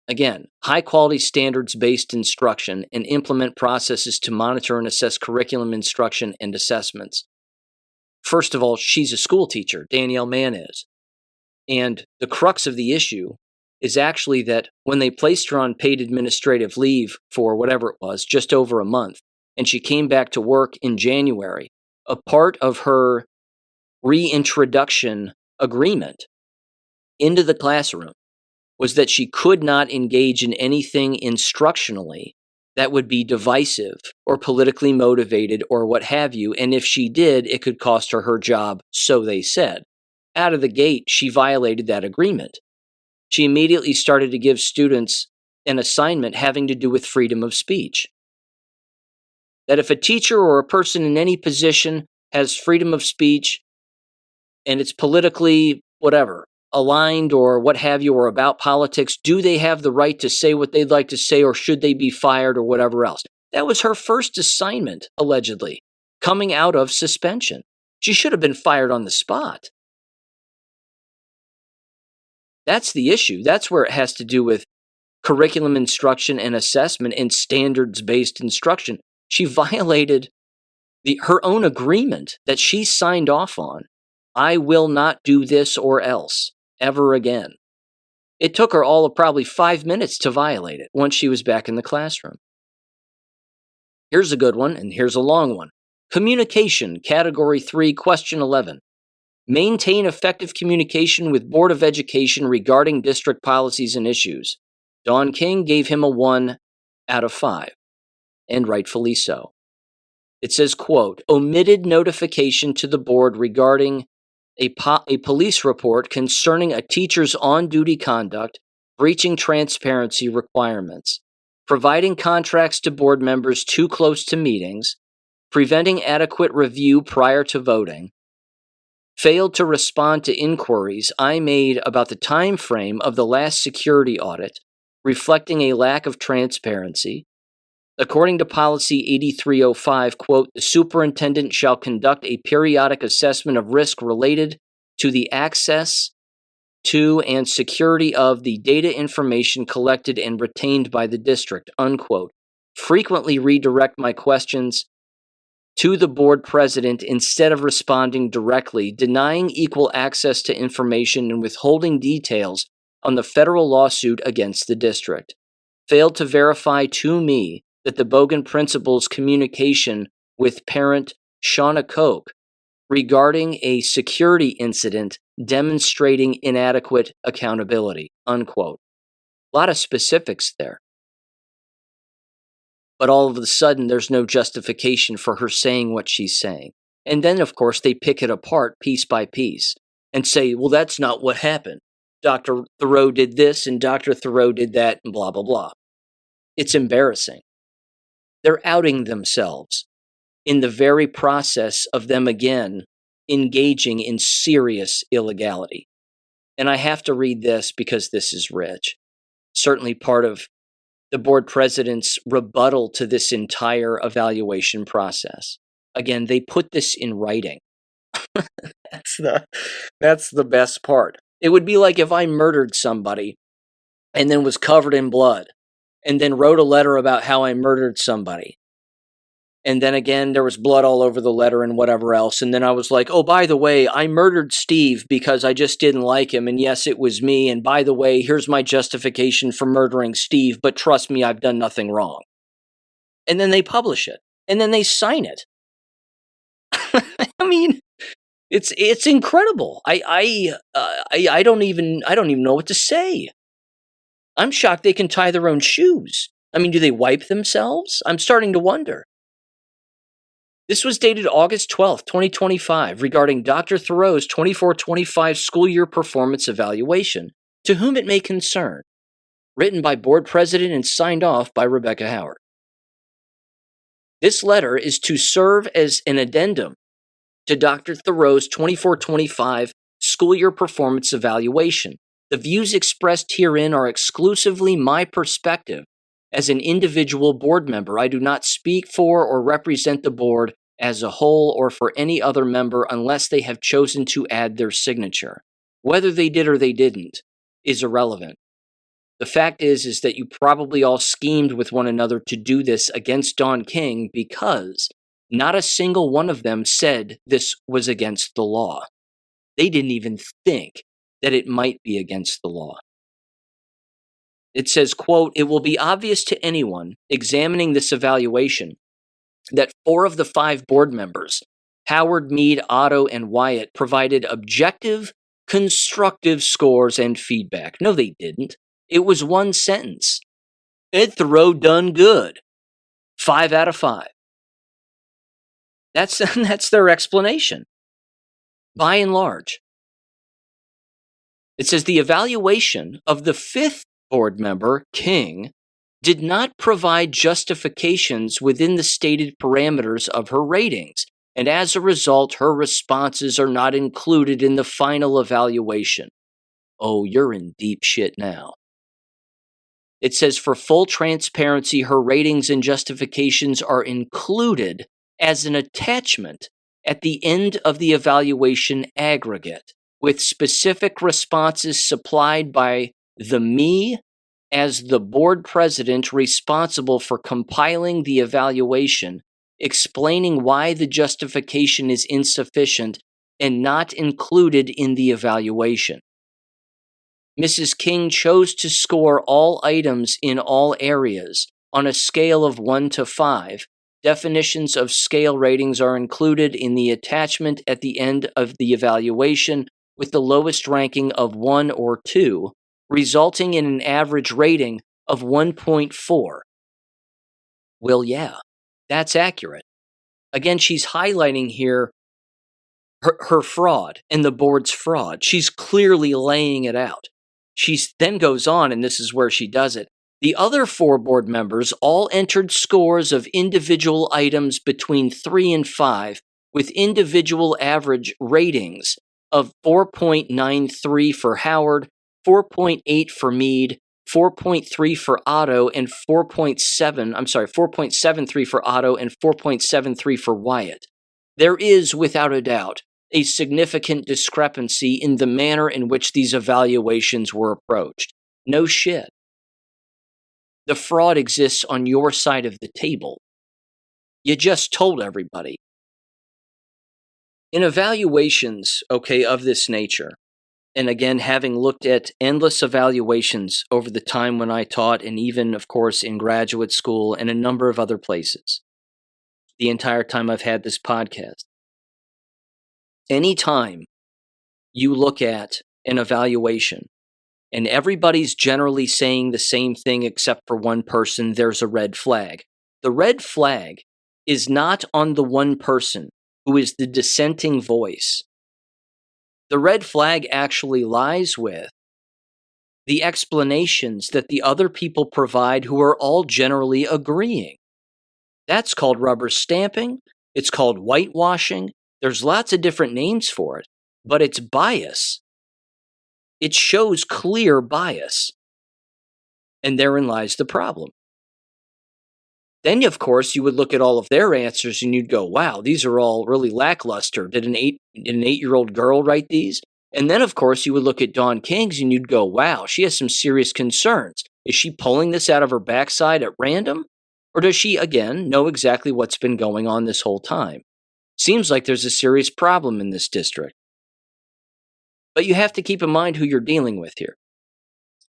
Again, high-quality standards-based instruction and implement processes to monitor and assess curriculum instruction and assessments. First of all, she's a school teacher, Danielle Mann is. And the crux of the issue is actually that when they placed her on paid administrative leave for whatever it was, just over a month, and she came back to work in January, a part of her reintroduction agreement into the classroom was that she could not engage in anything instructionally that would be divisive or politically motivated or what have you, and if she did, it could cost her her job, so they said. Out of the gate, she violated that agreement. She immediately started to give students an assignment having to do with freedom of speech. That if a teacher or a person in any position has freedom of speech and it's politically whatever, aligned or what have you, or about politics, do they have the right to say what they'd like to say, or should they be fired or whatever else? That was her first assignment, allegedly, coming out of suspension. She should have been fired on the spot. That's the issue. That's where it has to do with curriculum instruction and assessment and standards-based instruction. She violated her own agreement that she signed off on. I will not do this or else ever again. It took her all of probably 5 minutes to violate it once she was back in the classroom. Here's a good one, and here's a long one. Communication, Category 3, Question 11. Maintain effective communication with Board of Education regarding district policies and issues. Dawn King gave him a 1 out of 5, and rightfully so. It says, quote, omitted notification to the board regarding a police report concerning a teacher's on-duty conduct, breaching transparency requirements, providing contracts to board members too close to meetings, preventing adequate review prior to voting, failed to respond to inquiries I made about the time frame of the last security audit, reflecting a lack of transparency. According to Policy 8305, quote, the superintendent shall conduct a periodic assessment of risk related to the access to and security of the data information collected and retained by the district, unquote. Frequently redirect my questions to the board president instead of responding directly, denying equal access to information and withholding details on the federal lawsuit against the district. Failed to verify to me that the Bogan principal's communication with parent Shauna Koch regarding a security incident demonstrating inadequate accountability, unquote. A lot of specifics there. But all of a sudden, there's no justification for her saying what she's saying. And then, of course, they pick it apart piece by piece and say, well, that's not what happened. Dr. Thoreau did this and Dr. Thoreau did that and blah, blah, blah. It's embarrassing. They're outing themselves in the very process of them, again, engaging in serious illegality. And I have to read this because this is rich. Certainly part of the board president's rebuttal to this entire evaluation process. Again, they put this in writing. That's the best part. It would be like if I murdered somebody and then was covered in blood and then wrote a letter about how I murdered somebody. And then again, there was blood all over the letter and whatever else. And then I was like, oh, by the way, I murdered Steve because I just didn't like him. And yes, it was me. And by the way, here's my justification for murdering Steve. But trust me, I've done nothing wrong. And then they publish it. And then they sign it. I mean, it's incredible. I don't even know what to say. I'm shocked they can tie their own shoes. I mean, do they wipe themselves? I'm starting to wonder. This was dated August 12th, 2025, regarding Dr. Thoreau's 24-25 school year performance evaluation, to whom it may concern, written by board president and signed off by Rebecca Howard. This letter is to serve as an addendum to Dr. Thoreau's 24-25 school year performance evaluation. The views expressed herein are exclusively my perspective as an individual board member. I do not speak for or represent the board as a whole or for any other member unless they have chosen to add their signature. Whether they did or they didn't is irrelevant. The fact is that you probably all schemed with one another to do this against Don King because not a single one of them said this was against the law. They didn't even think that it might be against the law. It says, quote, it will be obvious to anyone examining this evaluation that 4 of the 5 board members, Howard, Meade, Otto, and Wyatt, provided objective, constructive scores and feedback. No, they didn't. It was one sentence. Ed Thoreau done good. 5 out of 5. That's their explanation, by and large. It says the evaluation of the 5th board member, King, did not provide justifications within the stated parameters of her ratings, and as a result, her responses are not included in the final evaluation. Oh, you're in deep shit now. It says for full transparency, her ratings and justifications are included as an attachment at the end of the evaluation aggregate, with specific responses supplied by me as the board president responsible for compiling the evaluation, explaining why the justification is insufficient and not included in the evaluation. Mrs. King chose to score all items in all areas on a scale of 1 to 5. Definitions of scale ratings are included in the attachment at the end of the evaluation, with the lowest ranking of 1 or 2, resulting in an average rating of 1.4. Well, yeah, that's accurate. Again, she's highlighting here her fraud and the board's fraud. She's clearly laying it out. She then goes on, and this is where she does it. The other 4 board members all entered scores of individual items between 3 and 5, with individual average ratings of 4.93 for Howard, 4.8 for Meade, 4.3 for Otto, and 4.73 for Otto and 4.73 for Wyatt. There is, without a doubt, a significant discrepancy in the manner in which these evaluations were approached. No shit. The fraud exists on your side of the table. You just told everybody. In evaluations, of this nature, and again, having looked at endless evaluations over the time when I taught, and even, of course, in graduate school and a number of other places, the entire time I've had this podcast, anytime you look at an evaluation and everybody's generally saying the same thing except for one person, there's a red flag. The red flag is not on the one person who is the dissenting voice. The red flag actually lies with the explanations that the other people provide who are all generally agreeing. That's called rubber stamping. It's called whitewashing. There's lots of different names for it, but it's bias. It shows clear bias. And therein lies the problem. Then, of course, you would look at all of their answers and you'd go, wow, these are all really lackluster. Did an 8-year-old girl write these? And then, of course, you would look at Dawn King's and you'd go, wow, she has some serious concerns. Is she pulling this out of her backside at random? Or does she, again, know exactly what's been going on this whole time? Seems like there's a serious problem in this district. But you have to keep in mind who you're dealing with here.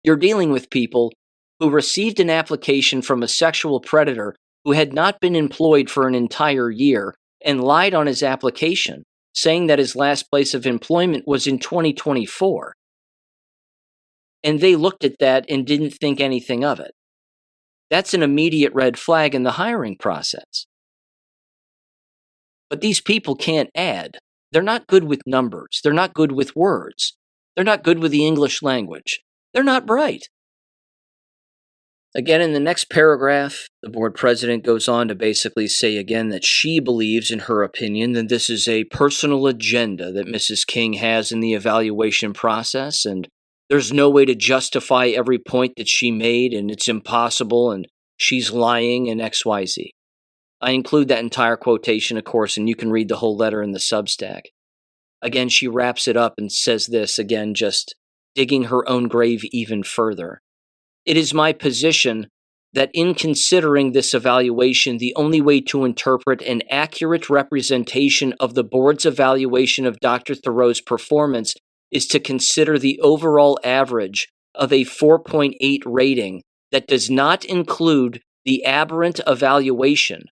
You're dealing with people who received an application from a sexual predator who had not been employed for an entire year and lied on his application, saying that his last place of employment was in 2024. And they looked at that and didn't think anything of it. That's an immediate red flag in the hiring process. But these people can't add. They're not good with numbers. They're not good with words. They're not good with the English language. They're not bright. Again, in the next paragraph, the board president goes on to basically say again that she believes, in her opinion, that this is a personal agenda that Mrs. King has in the evaluation process, and there's no way to justify every point that she made, and it's impossible, and she's lying, and XYZ. I include that entire quotation, of course, and you can read the whole letter in the Substack. Again, she wraps it up and says this, again, just digging her own grave even further. It is my position that in considering this evaluation, the only way to interpret an accurate representation of the board's evaluation of Dr. Thoreau's performance is to consider the overall average of a 4.8 rating that does not include the aberrant evaluation,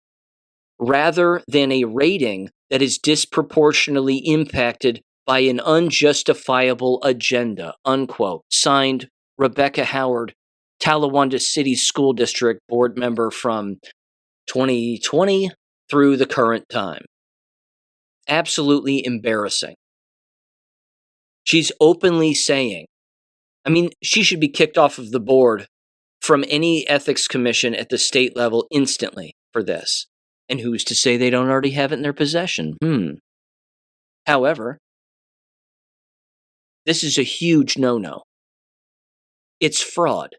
rather than a rating that is disproportionately impacted by an unjustifiable agenda, unquote. Signed, Rebecca Howard, Talawanda City School District board member from 2020 through the current time. Absolutely embarrassing. She's openly saying, she should be kicked off of the board from any ethics commission at the state level instantly for this. And who's to say they don't already have it in their possession? However, this is a huge no-no. It's fraud.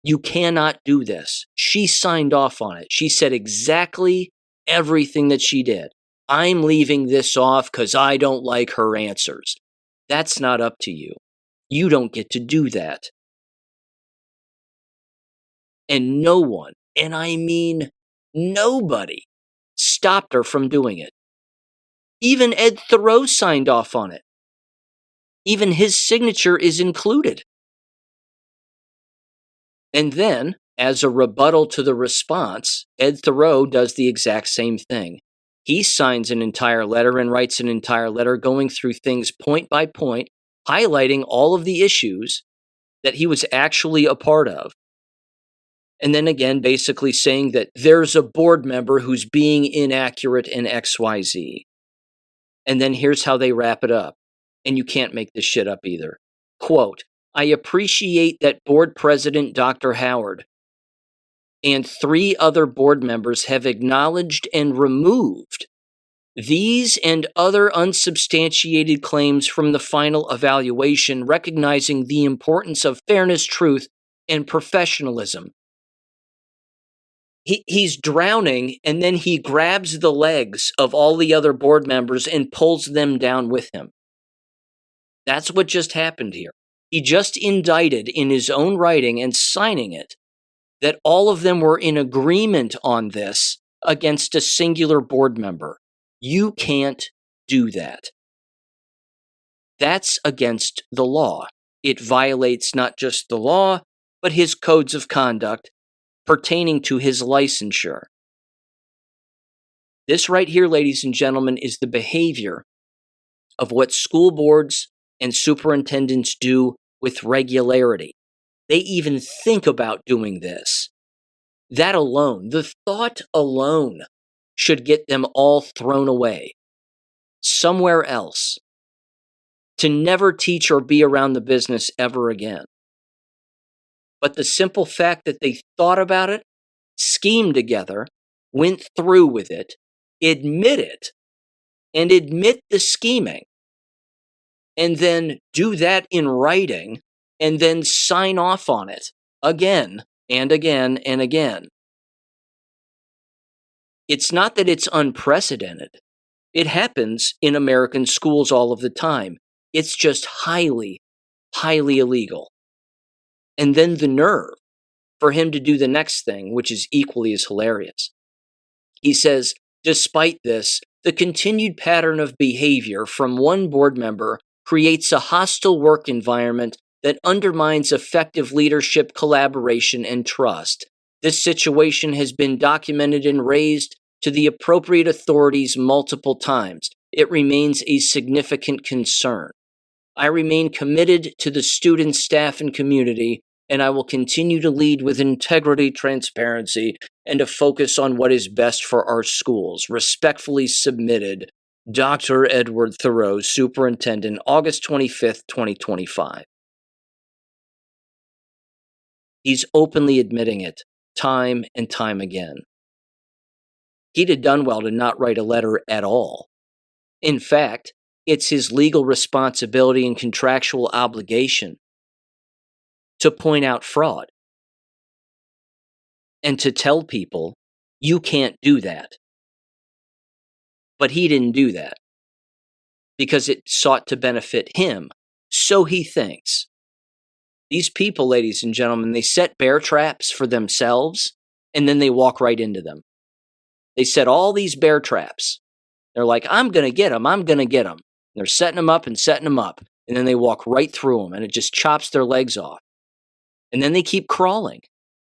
You cannot do this. She signed off on it. She said exactly everything that she did. I'm leaving this off because I don't like her answers. That's not up to you. You don't get to do that. And no one, and I mean nobody, stopped her from doing it. Even Ed Thoreau signed off on it. Even his signature is included. And then, as a rebuttal to the response, Ed Thoreau does the exact same thing. He signs an entire letter and writes an entire letter going through things point by point, highlighting all of the issues that he was actually a part of. And then again, basically saying that there's a board member who's being inaccurate in XYZ. And then here's how they wrap it up. And you can't make this shit up either. Quote, I appreciate that board president Dr. Howard and 3 other board members have acknowledged and removed these and other unsubstantiated claims from the final evaluation, recognizing the importance of fairness, truth, and professionalism. He's drowning, and then he grabs the legs of all the other board members and pulls them down with him. That's what just happened here. He just indicted in his own writing and signing it that all of them were in agreement on this against a singular board member. You can't do that. That's against the law. It violates not just the law, but his codes of conduct pertaining to his licensure. This right here, ladies and gentlemen, is the behavior of what school boards and superintendents do with regularity. They even think about doing this. That alone, the thought alone, should get them all thrown away somewhere else to never teach or be around the business ever again. But the simple fact that they thought about it, schemed together, went through with it, admit it, and admit the scheming, and then do that in writing, and then sign off on it again and again and again. It's not that it's unprecedented. It happens in American schools all of the time. It's just highly, highly illegal. And then the nerve for him to do the next thing, which is equally as hilarious. He says, despite this, the continued pattern of behavior from one board member creates a hostile work environment that undermines effective leadership, collaboration, and trust. This situation has been documented and raised to the appropriate authorities multiple times. It remains a significant concern. I remain committed to the students, staff, and community, and I will continue to lead with integrity, transparency, and a focus on what is best for our schools. Respectfully submitted, Dr. Edward Thoreau, Superintendent, August 25th, 2025. He's openly admitting it, time and time again. He'd have done well to not write a letter at all. In fact, it's his legal responsibility and contractual obligation to point out fraud and to tell people, you can't do that. But he didn't do that because it sought to benefit him. So he thinks. These people, ladies and gentlemen, they set bear traps for themselves and then they walk right into them. They set all these bear traps. They're like, I'm going to get them. I'm going to get them. They're setting them up and setting them up. And then they walk right through them and it just chops their legs off. And then they keep crawling.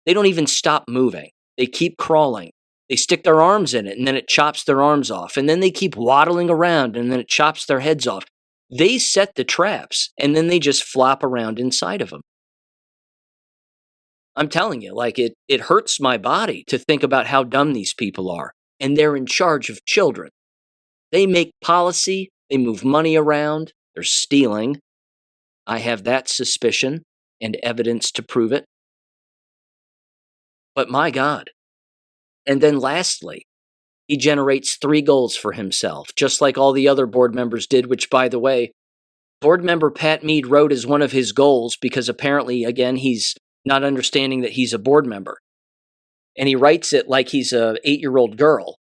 They don't even stop moving. They keep crawling. They stick their arms in it and then it chops their arms off. And then they keep waddling around and then it chops their heads off. They set the traps and then they just flop around inside of them. I'm telling you, like it hurts my body to think about how dumb these people are. And they're in charge of children. They make policy. They move money around. They're stealing. I have that suspicion and evidence to prove it. But my God. And then lastly, he generates 3 goals for himself, just like all the other board members did, which, by the way, board member Pat Mead wrote as one of his goals because apparently, again, he's not understanding that he's a board member. And he writes it like he's a 8-year-old girl.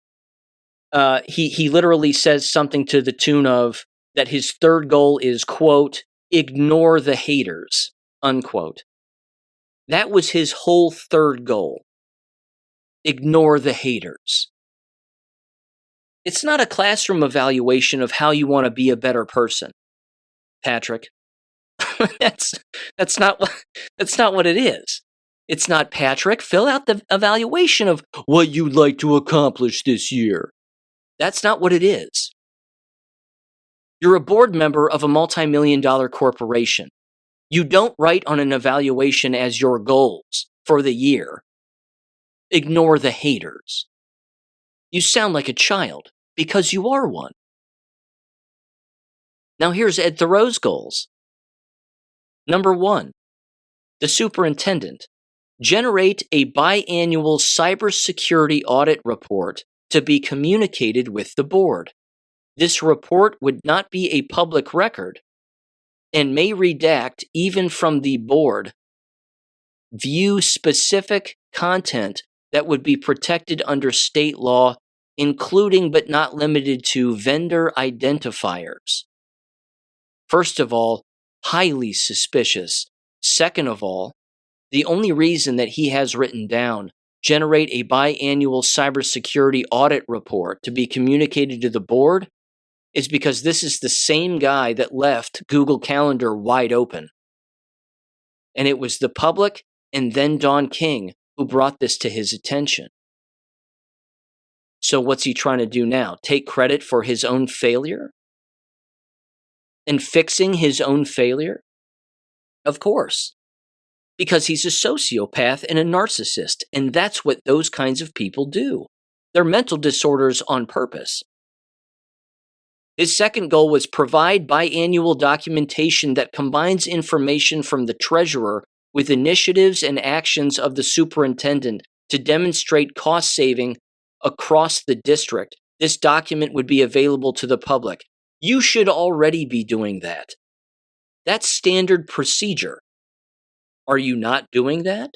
He literally says something to the tune of that his 3rd goal is, quote, ignore the haters, unquote. That was his whole 3rd goal. Ignore the haters. It's not a classroom evaluation of how you want to be a better person, Patrick. That's not what it is. It's not, Patrick, fill out the evaluation of what you'd like to accomplish this year. That's not what it is. You're a board member of a multi-million-dollar corporation. You don't write on an evaluation as your goals for the year. Ignore the haters. You sound like a child because you are one. Now here's Ed Thoreau's goals. Number 1, the superintendent. Generate a biannual cybersecurity audit report to be communicated with the board. This report would not be a public record and may redact, even from the board, view specific content that would be protected under state law, including but not limited to vendor identifiers. First of all, highly suspicious. Second of all, the only reason that he has written down, generate a biannual cybersecurity audit report to be communicated to the board, is because this is the same guy that left Google Calendar wide open. And it was the public and then Don King who brought this to his attention. So what's he trying to do now? Take credit for his own failure? And fixing his own failure? Of course. Because he's a sociopath and a narcissist, and that's what those kinds of people do. They're mental disorders on purpose. His second goal was provide biannual documentation that combines information from the treasurer with initiatives and actions of the superintendent to demonstrate cost saving across the district. This document would be available to the public. You should already be doing that. That's standard procedure. Are you not doing that?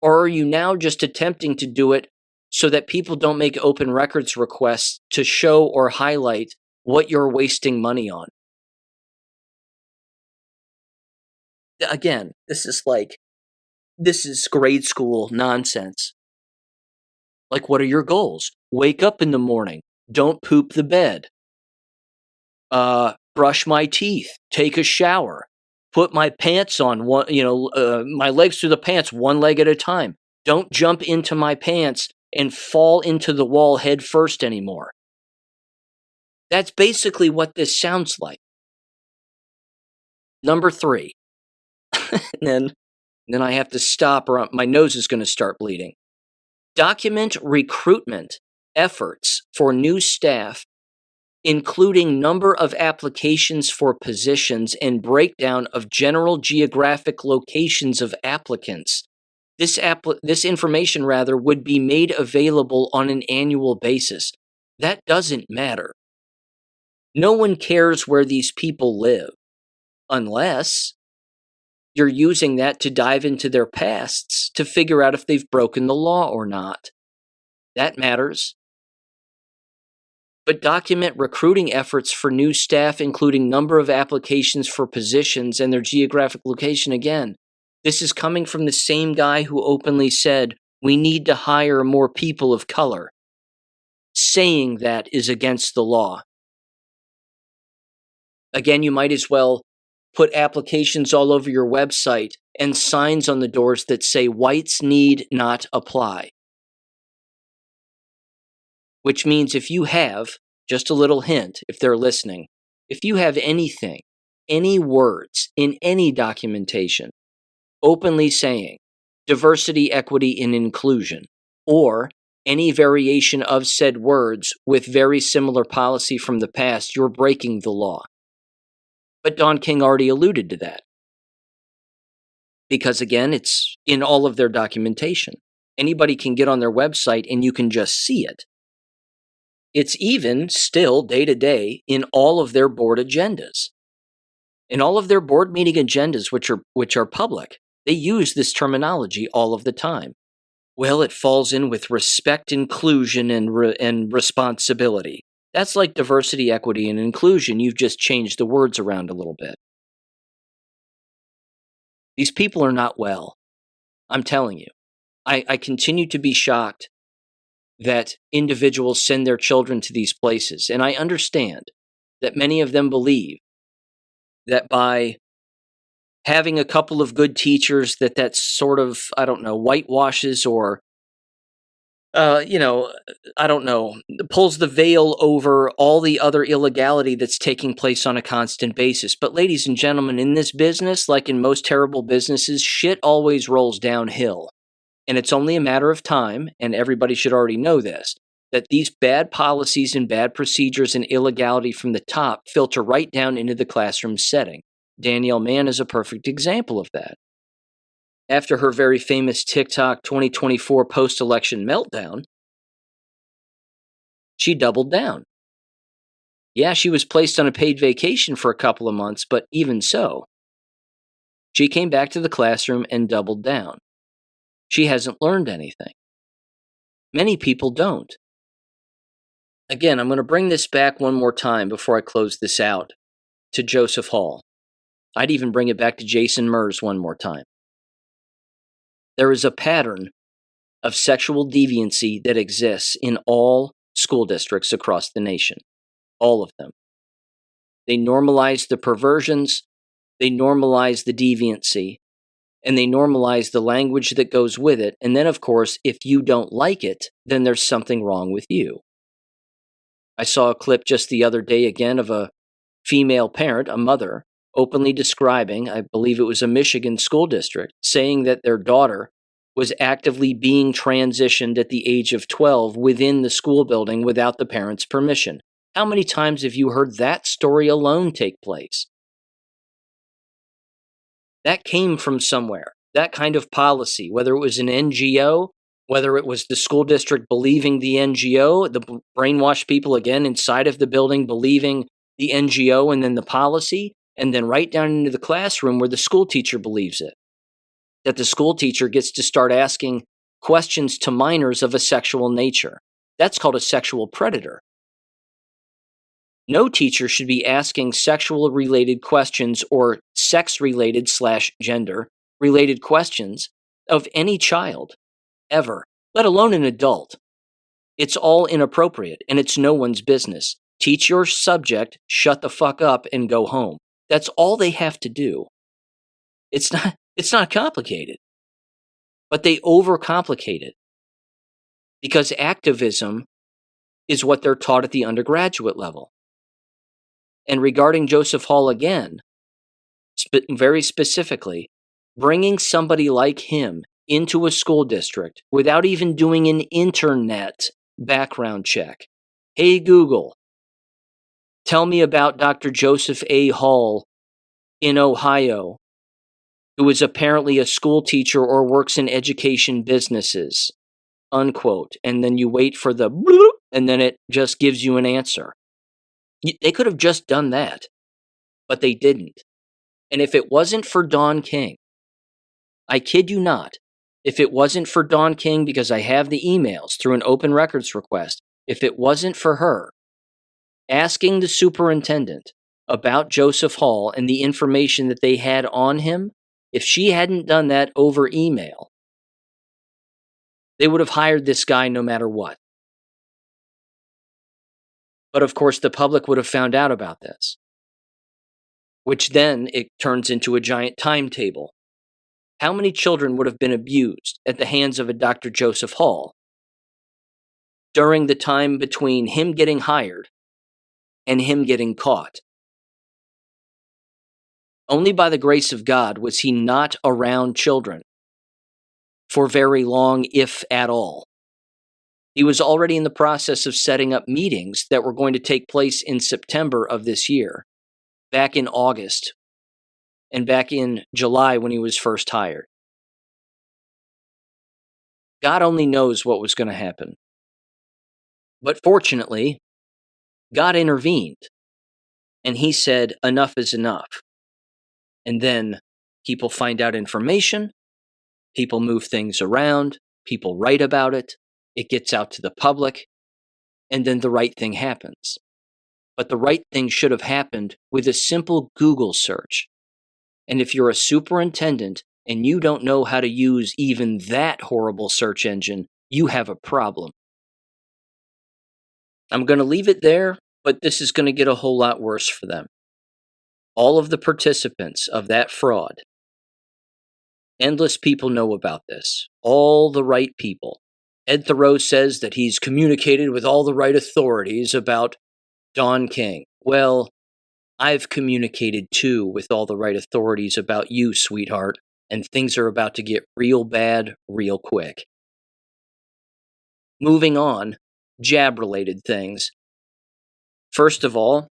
Or are you now just attempting to do it so that people don't make open records requests to show or highlight what you're wasting money on? Again, this is grade school nonsense. Like, what are your goals? Wake up in the morning. Don't poop the bed. Brush my teeth. Take a shower. Put my pants on, my legs through the pants, one leg at a time. Don't jump into my pants and fall into the wall head first anymore. That's basically what this sounds like. Number 3. and then I have to stop or my nose is going to start bleeding. Document recruitment efforts for new staff, including number of applications for positions and breakdown of general geographic locations of applicants. This information would be made available on an annual basis. That doesn't matter. No one cares where these people live, unless you're using that to dive into their pasts to figure out if they've broken the law or not. That matters. But document recruiting efforts for new staff, including number of applications for positions and their geographic location. Again, this is coming from the same guy who openly said, we need to hire more people of color. Saying that is against the law. Again, you might as well put applications all over your website and signs on the doors that say whites need not apply. Which means if you have, just a little hint, if they're listening, if you have anything, any words in any documentation openly saying diversity, equity, and inclusion, or any variation of said words with very similar policy from the past, you're breaking the law. But Don King already alluded to that. Because again, it's in all of their documentation. Anybody can get on their website and you can just see it. It's even still day to day in all of their board agendas. In all of their board meeting agendas, which are public, they use this terminology all of the time. Well, it falls in with respect, inclusion, and responsibility. That's like diversity, equity, and inclusion. You've just changed the words around a little bit. These people are not well. I'm telling you. I continue to be shocked that individuals send their children to these places. And I understand that many of them believe that by having a couple of good teachers that sort of, whitewashes or pulls the veil over all the other illegality that's taking place on a constant basis. But ladies and gentlemen, in this business, like in most terrible businesses, shit always rolls downhill. And it's only a matter of time, and everybody should already know this, that these bad policies and bad procedures and illegality from the top filter right down into the classroom setting. Danielle Mann is a perfect example of that. After her very famous TikTok 2024 post-election meltdown, she doubled down. Yeah, she was placed on a paid vacation for a couple of months, but even so, she came back to the classroom and doubled down. She hasn't learned anything. Many people don't. Again, I'm going to bring this back one more time before I close this out to Joseph Hall. I'd even bring it back to Jason Mers one more time. There is a pattern of sexual deviancy that exists in all school districts across the nation. All of them. They normalize the perversions, they normalize the deviancy, and they normalize the language that goes with it. And then, of course, if you don't like it, then there's something wrong with you. I saw a clip just the other day again of a female parent, a mother, openly describing, I believe it was a Michigan school district, saying that their daughter was actively being transitioned at the age of 12 within the school building without the parents' permission. How many times have you heard that story alone take place? That came from somewhere. That kind of policy, whether it was an NGO, whether it was the school district believing the NGO, the brainwashed people again inside of the building believing the NGO and then the policy, and then right down into the classroom where the school teacher believes it. That the school teacher gets to start asking questions to minors of a sexual nature. That's called a sexual predator. No teacher should be asking sexual-related questions or sex-related / gender-related questions of any child, ever, let alone an adult. It's all inappropriate, and it's no one's business. Teach your subject, shut the fuck up, and go home. That's all they have to do. It's not complicated. But they overcomplicate it. Because activism is what they're taught at the undergraduate level. And regarding Joseph Hall again, very specifically, bringing somebody like him into a school district without even doing an internet background check. Hey, Google, tell me about Dr. Joseph A. Hall in Ohio, who is apparently a school teacher or works in education businesses, unquote. And then you wait for the bloop, and then it just gives you an answer. They could have just done that, but they didn't. And if it wasn't for Dawn King, I kid you not, if it wasn't for Dawn King, because I have the emails through an open records request, if it wasn't for her asking the superintendent about Joseph Hall and the information that they had on him, if she hadn't done that over email, they would have hired this guy no matter what. But of course, the public would have found out about this, which then it turns into a giant timetable. How many children would have been abused at the hands of a Dr. Joseph Hall during the time between him getting hired and him getting caught? Only by the grace of God was he not around children for very long, if at all. He was already in the process of setting up meetings that were going to take place in September of this year, back in August, and back in July when he was first hired. God only knows what was going to happen. But fortunately, God intervened, and he said, enough is enough. And then people find out information, people move things around, people write about it, it gets out to the public, and then the right thing happens. But the right thing should have happened with a simple Google search. And if you're a superintendent and you don't know how to use even that horrible search engine, you have a problem. I'm going to leave it there, but this is going to get a whole lot worse for them. All of the participants of that fraud, endless people know about this. All the right people. Ed Thoreau says that he's communicated with all the right authorities about Dawn King. Well, I've communicated too with all the right authorities about you, sweetheart, and things are about to get real bad real quick. Moving on, jab-related things. First of all,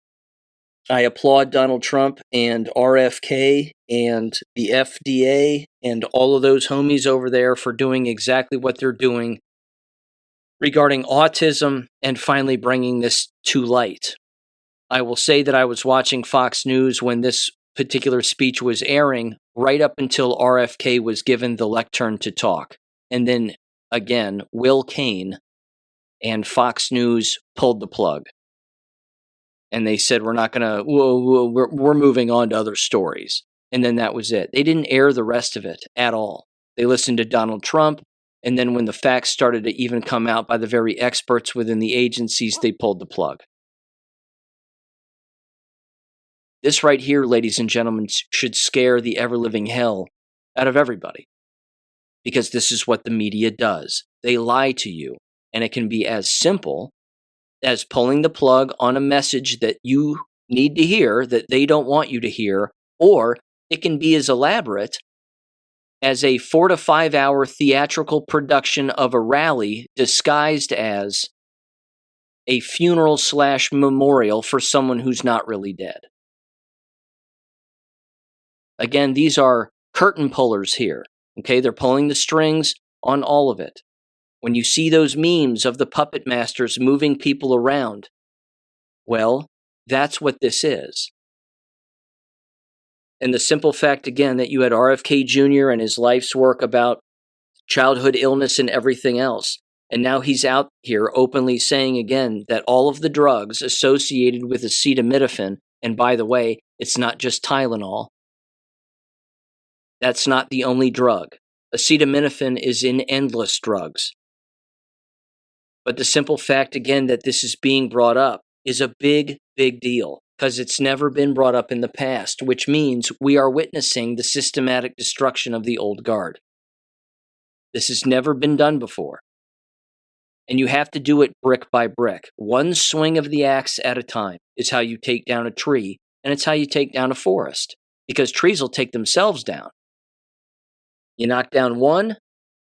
I applaud Donald Trump and RFK and the FDA and all of those homies over there for doing exactly what they're doing regarding autism and finally bringing this to light. I will say that I was watching Fox News when this particular speech was airing, right up until RFK was given the lectern to talk. And then, again, Will Cain and Fox News pulled the plug. And they said, we're not going to, we're moving on to other stories. And then that was it. They didn't air the rest of it at all. They listened to Donald Trump. And then when the facts started to even come out by the very experts within the agencies, they pulled the plug. This right here, ladies and gentlemen, should scare the ever-living hell out of everybody. Because this is what the media does. They lie to you. And it can be as simple as pulling the plug on a message that you need to hear that they don't want you to hear, or it can be as elaborate as a 4 to 5 hour theatrical production of a rally disguised as a funeral / memorial for someone who's not really dead. Again, these are curtain pullers here. Okay, they're pulling the strings on all of it. When you see those memes of the puppet masters moving people around, well, that's what this is. And the simple fact, again, that you had RFK Jr. and his life's work about childhood illness and everything else, and now he's out here openly saying again that all of the drugs associated with acetaminophen, and by the way, it's not just Tylenol, that's not the only drug. Acetaminophen is in endless drugs. But the simple fact, again, that this is being brought up is a big, big deal because it's never been brought up in the past, which means we are witnessing the systematic destruction of the old guard. This has never been done before. And you have to do it brick by brick. One swing of the axe at a time is how you take down a tree, and it's how you take down a forest, because trees will take themselves down. You knock down one,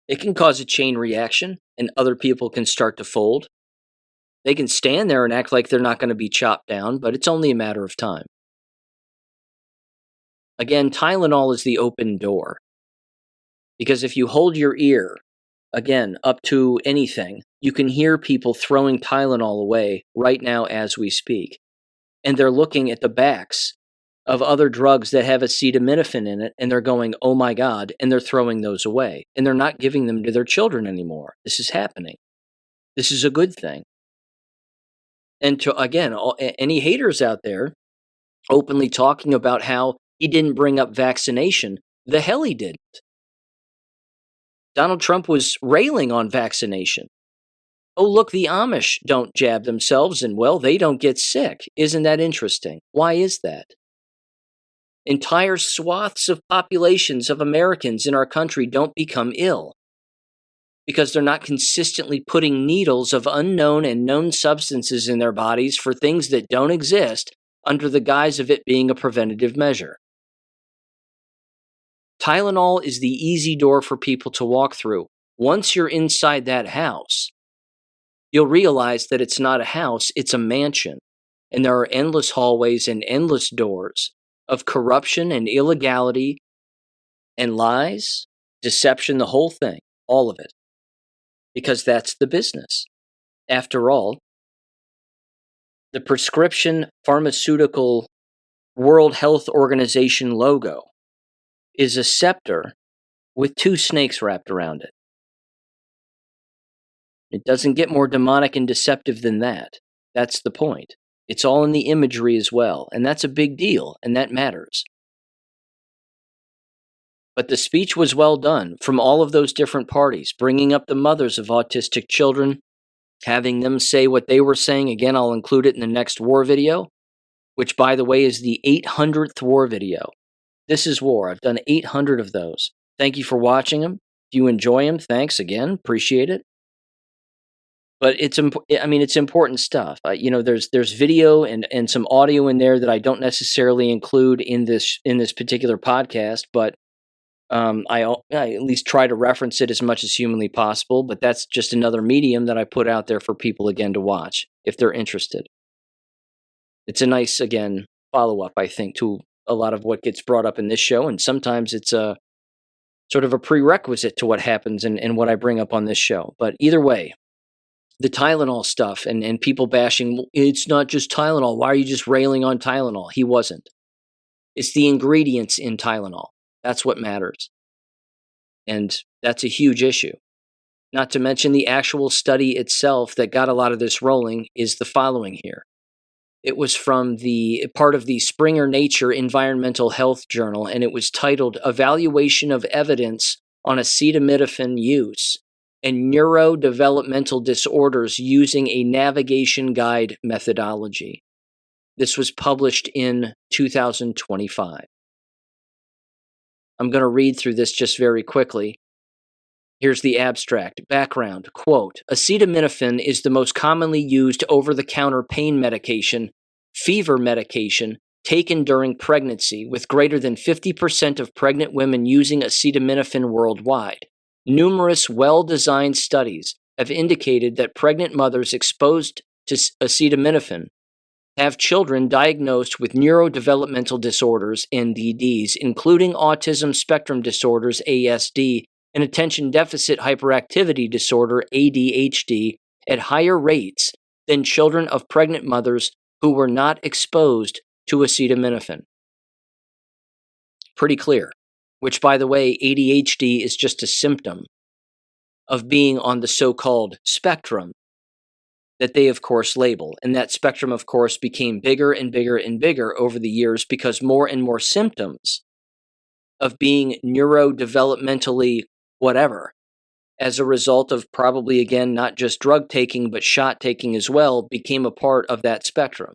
it can cause a chain reaction, and other people can start to fold. They can stand there and act like they're not going to be chopped down, but it's only a matter of time. Again, Tylenol is the open door. Because if you hold your ear, again, up to anything, you can hear people throwing Tylenol away right now as we speak. And they're looking at the backs of other drugs that have acetaminophen in it, and they're going, oh my God, and they're throwing those away. And they're not giving them to their children anymore. This is happening. This is a good thing. And to, again, any haters out there openly talking about how he didn't bring up vaccination, the hell he didn't. Donald Trump was railing on vaccination. Oh, look, the Amish don't jab themselves, and well, they don't get sick. Isn't that interesting? Why is that? Entire swaths of populations of Americans in our country don't become ill because they're not consistently putting needles of unknown and known substances in their bodies for things that don't exist under the guise of it being a preventative measure. Tylenol is the easy door for people to walk through. Once you're inside that house, you'll realize that it's not a house, it's a mansion. And there are endless hallways and endless doors of corruption and illegality and lies, deception, the whole thing, all of it. Because that's the business. After all, the prescription pharmaceutical World Health Organization logo is a scepter with 2 snakes wrapped around it. It doesn't get more demonic and deceptive than that. That's the point. It's all in the imagery as well, and that's a big deal, and that matters. But the speech was well done from all of those different parties, bringing up the mothers of autistic children, having them say what they were saying. Again, I'll include it in the next war video, which, by the way, is the 800th war video. This is war. I've done 800 of those. Thank you for watching them. If you enjoy them, thanks again. Appreciate it. But it's important stuff. There's video and some audio in there that I don't necessarily include in this particular podcast, but I at least try to reference it as much as humanly possible, but that's just another medium that I put out there for people, again, to watch if they're interested. It's a nice, again, follow-up, I think, to a lot of what gets brought up in this show, and sometimes it's a sort of a prerequisite to what happens and what I bring up on this show. But either way, the Tylenol stuff and people bashing, it's not just Tylenol. Why are you just railing on Tylenol? He wasn't. It's the ingredients in Tylenol. That's what matters. And that's a huge issue. Not to mention the actual study itself that got a lot of this rolling is the following here. It was from the part of the Springer Nature Environmental Health Journal, and it was titled Evaluation of Evidence on Acetaminophen Use and Neurodevelopmental Disorders Using a Navigation Guide Methodology. This was published in 2025. I'm going to read through this just very quickly. Here's the abstract. Background, quote, acetaminophen is the most commonly used over-the-counter pain medication, fever medication, taken during pregnancy, with greater than 50% of pregnant women using acetaminophen worldwide. Numerous well-designed studies have indicated that pregnant mothers exposed to acetaminophen have children diagnosed with neurodevelopmental disorders, NDDs, including autism spectrum disorders, ASD, and attention deficit hyperactivity disorder, ADHD, at higher rates than children of pregnant mothers who were not exposed to acetaminophen. Pretty clear. Which, by the way, ADHD is just a symptom of being on the so-called spectrum that they, of course, label. And that spectrum, of course, became bigger and bigger and bigger over the years because more and more symptoms of being neurodevelopmentally whatever, as a result of probably, again, not just drug taking, but shot taking as well, became a part of that spectrum.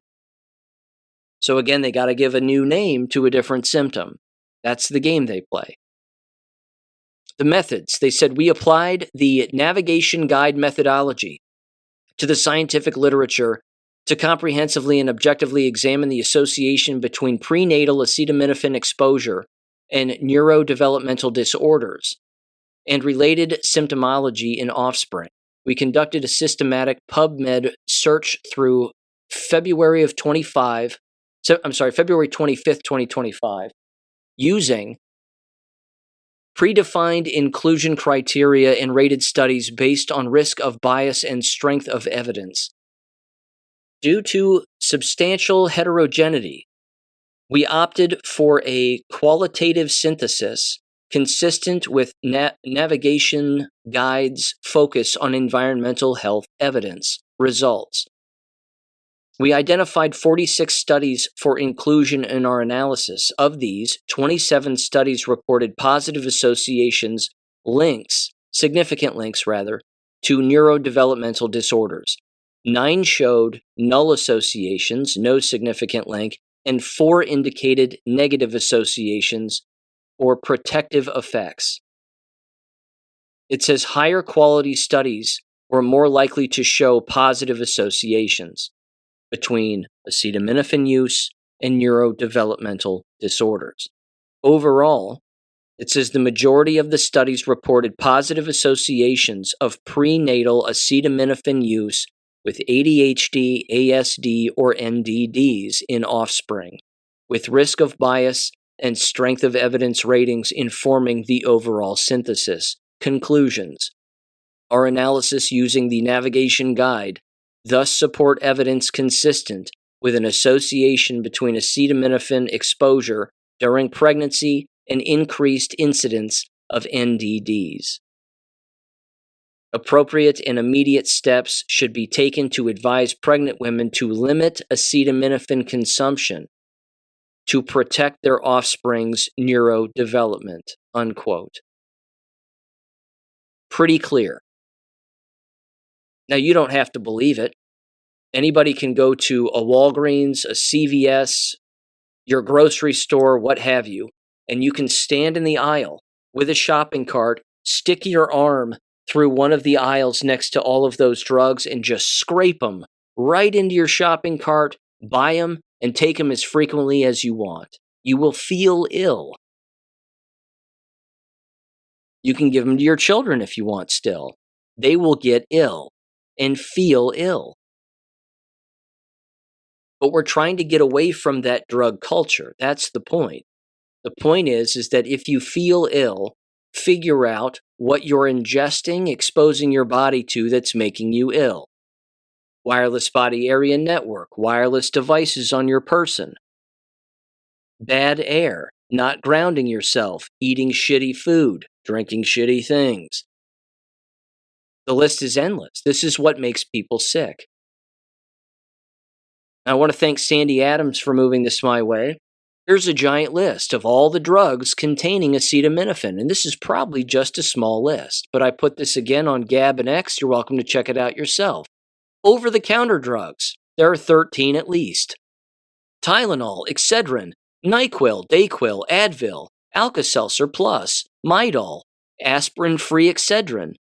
So again, they got to give a new name to a different symptom. That's the game they play. The methods, they said, we applied the navigation guide methodology to the scientific literature to comprehensively and objectively examine the association between prenatal acetaminophen exposure and neurodevelopmental disorders and related symptomology in offspring. We conducted a systematic PubMed search through February 25th, 2025, using predefined inclusion criteria and rated studies based on risk of bias and strength of evidence. Due to substantial heterogeneity, we opted for a qualitative synthesis consistent with navigation guides' focus on environmental health evidence results. We identified 46 studies for inclusion in our analysis. Of these, 27 studies reported positive associations, significant links, to neurodevelopmental disorders. 9 showed null associations, no significant link, and 4 indicated negative associations or protective effects. It says higher quality studies were more likely to show positive associations between acetaminophen use and neurodevelopmental disorders. Overall, it says the majority of the studies reported positive associations of prenatal acetaminophen use with ADHD, ASD, or NDDs in offspring, with risk of bias and strength of evidence ratings informing the overall synthesis. Conclusions. Our analysis using the navigation guide thus support evidence consistent with an association between acetaminophen exposure during pregnancy and increased incidence of NDDs. Appropriate and immediate steps should be taken to advise pregnant women to limit acetaminophen consumption to protect their offspring's neurodevelopment, unquote. Pretty clear. Now, you don't have to believe it. Anybody can go to a Walgreens, a CVS, your grocery store, what have you, and you can stand in the aisle with a shopping cart, stick your arm through one of the aisles next to all of those drugs and just scrape them right into your shopping cart, buy them, and take them as frequently as you want. You will feel ill. You can give them to your children if you want still. They will get ill and feel ill. But we're trying to get away from that drug culture. That's the point. The point is that if you feel ill, figure out what you're ingesting, exposing your body to that's making you ill. Wireless body area network, wireless devices on your person. Bad air, not grounding yourself, eating shitty food, drinking shitty things. The list is endless. This is what makes people sick. I want to thank Sandy Adams for moving this my way. Here's a giant list of all the drugs containing acetaminophen, and this is probably just a small list, but I put this again on Gab and X. You're welcome to check it out yourself. Over-the-counter drugs. There are 13 at least. Tylenol, Excedrin, NyQuil, Dayquil, Advil, Alka-Seltzer Plus, Midol, aspirin-free Excedrin,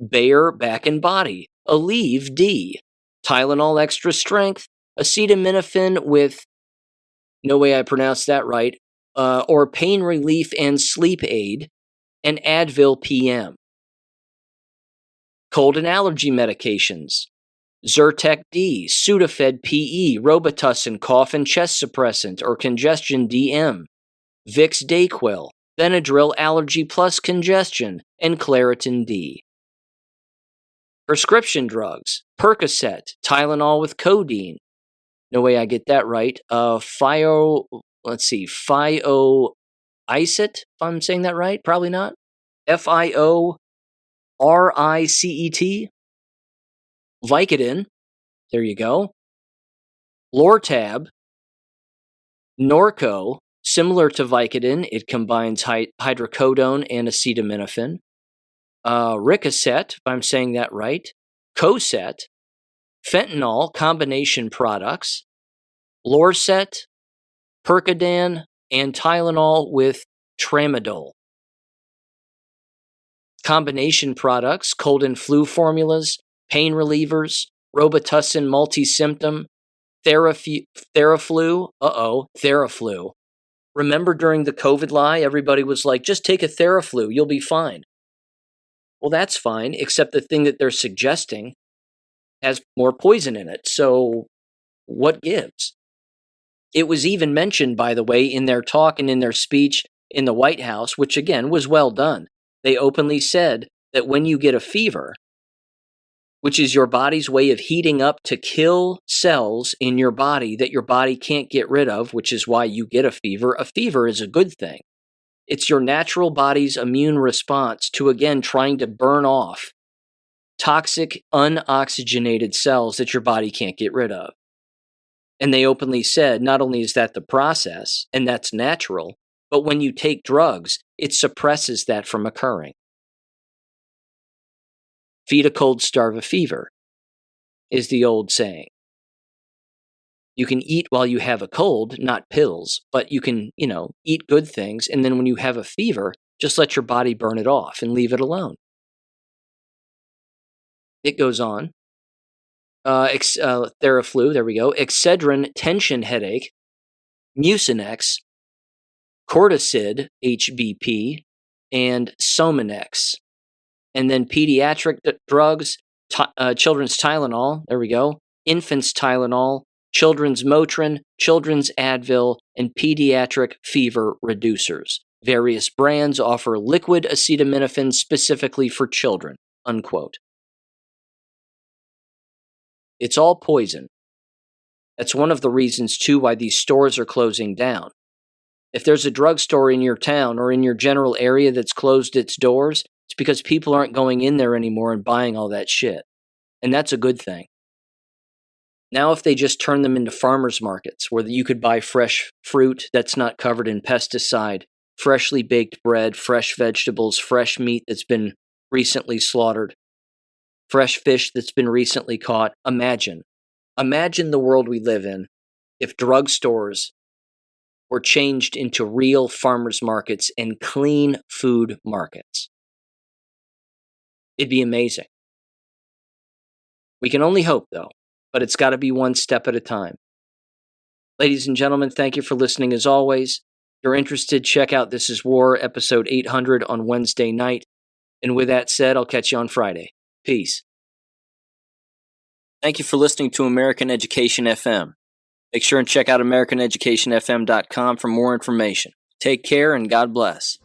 Bayer Back and Body, Aleve D, Tylenol Extra Strength, acetaminophen with, no way I pronounced that right, or pain relief and sleep aid, and Advil PM. Cold and allergy medications, Zyrtec D, Sudafed PE, Robitussin cough and chest suppressant or congestion DM, Vicks Dayquil, Benadryl Allergy Plus Congestion, and Claritin D. Prescription drugs, Percocet, Tylenol with codeine. No way I get that right. Fioisate, if I'm saying that right. Probably not. FIORICET. Vicodin. There you go. Lortab. Norco. Similar to Vicodin, it combines hydrocodone and acetaminophen. Ricocet, if I'm saying that right. Cosette. Fentanyl combination products, Lorcet, Percodan, and Tylenol with Tramadol. Combination products, cold and flu formulas, pain relievers, Robitussin multi-symptom, Theraflu. Theraflu. Remember during the COVID lie, everybody was like, just take a Theraflu, you'll be fine. Well, that's fine, except the thing that they're suggesting has more poison in it, so what gives? It was even mentioned, by the way, in their talk and in their speech in the White House, which again was well done. They openly said that when you get a fever, which is your body's way of heating up to kill cells in your body that your body can't get rid of, which is why you get a fever is a good thing. It's your natural body's immune response to, again, trying to burn off toxic, unoxygenated cells that your body can't get rid of. And they openly said, not only is that the process, and that's natural, but when you take drugs, it suppresses that from occurring. Feed a cold, starve a fever, is the old saying. You can eat while you have a cold, not pills, but you can, eat good things, and then when you have a fever, just let your body burn it off and leave it alone. It goes on. Theraflu, there we go. Excedrin tension headache, Mucinex, Corticid HBP, and Somanex. And then pediatric drugs, children's Tylenol, there we go. Infants Tylenol, children's Motrin, children's Advil, and pediatric fever reducers. Various brands offer liquid acetaminophen specifically for children, unquote. It's all poison. That's one of the reasons, too, why these stores are closing down. If there's a drugstore in your town or in your general area that's closed its doors, it's because people aren't going in there anymore and buying all that shit. And that's a good thing. Now, if they just turn them into farmers markets where you could buy fresh fruit that's not covered in pesticide, freshly baked bread, fresh vegetables, fresh meat that's been recently slaughtered, fresh fish that's been recently caught. Imagine the world we live in if drugstores were changed into real farmers markets and clean food markets. It'd be amazing. We can only hope, though, but it's got to be one step at a time. Ladies and gentlemen, thank you for listening as always. If you're interested, check out This Is War, episode 800 on Wednesday night. And with that said, I'll catch you on Friday. Peace. Thank you for listening to American Education FM. Make sure and check out AmericanEducationFM.com for more information. Take care and God bless.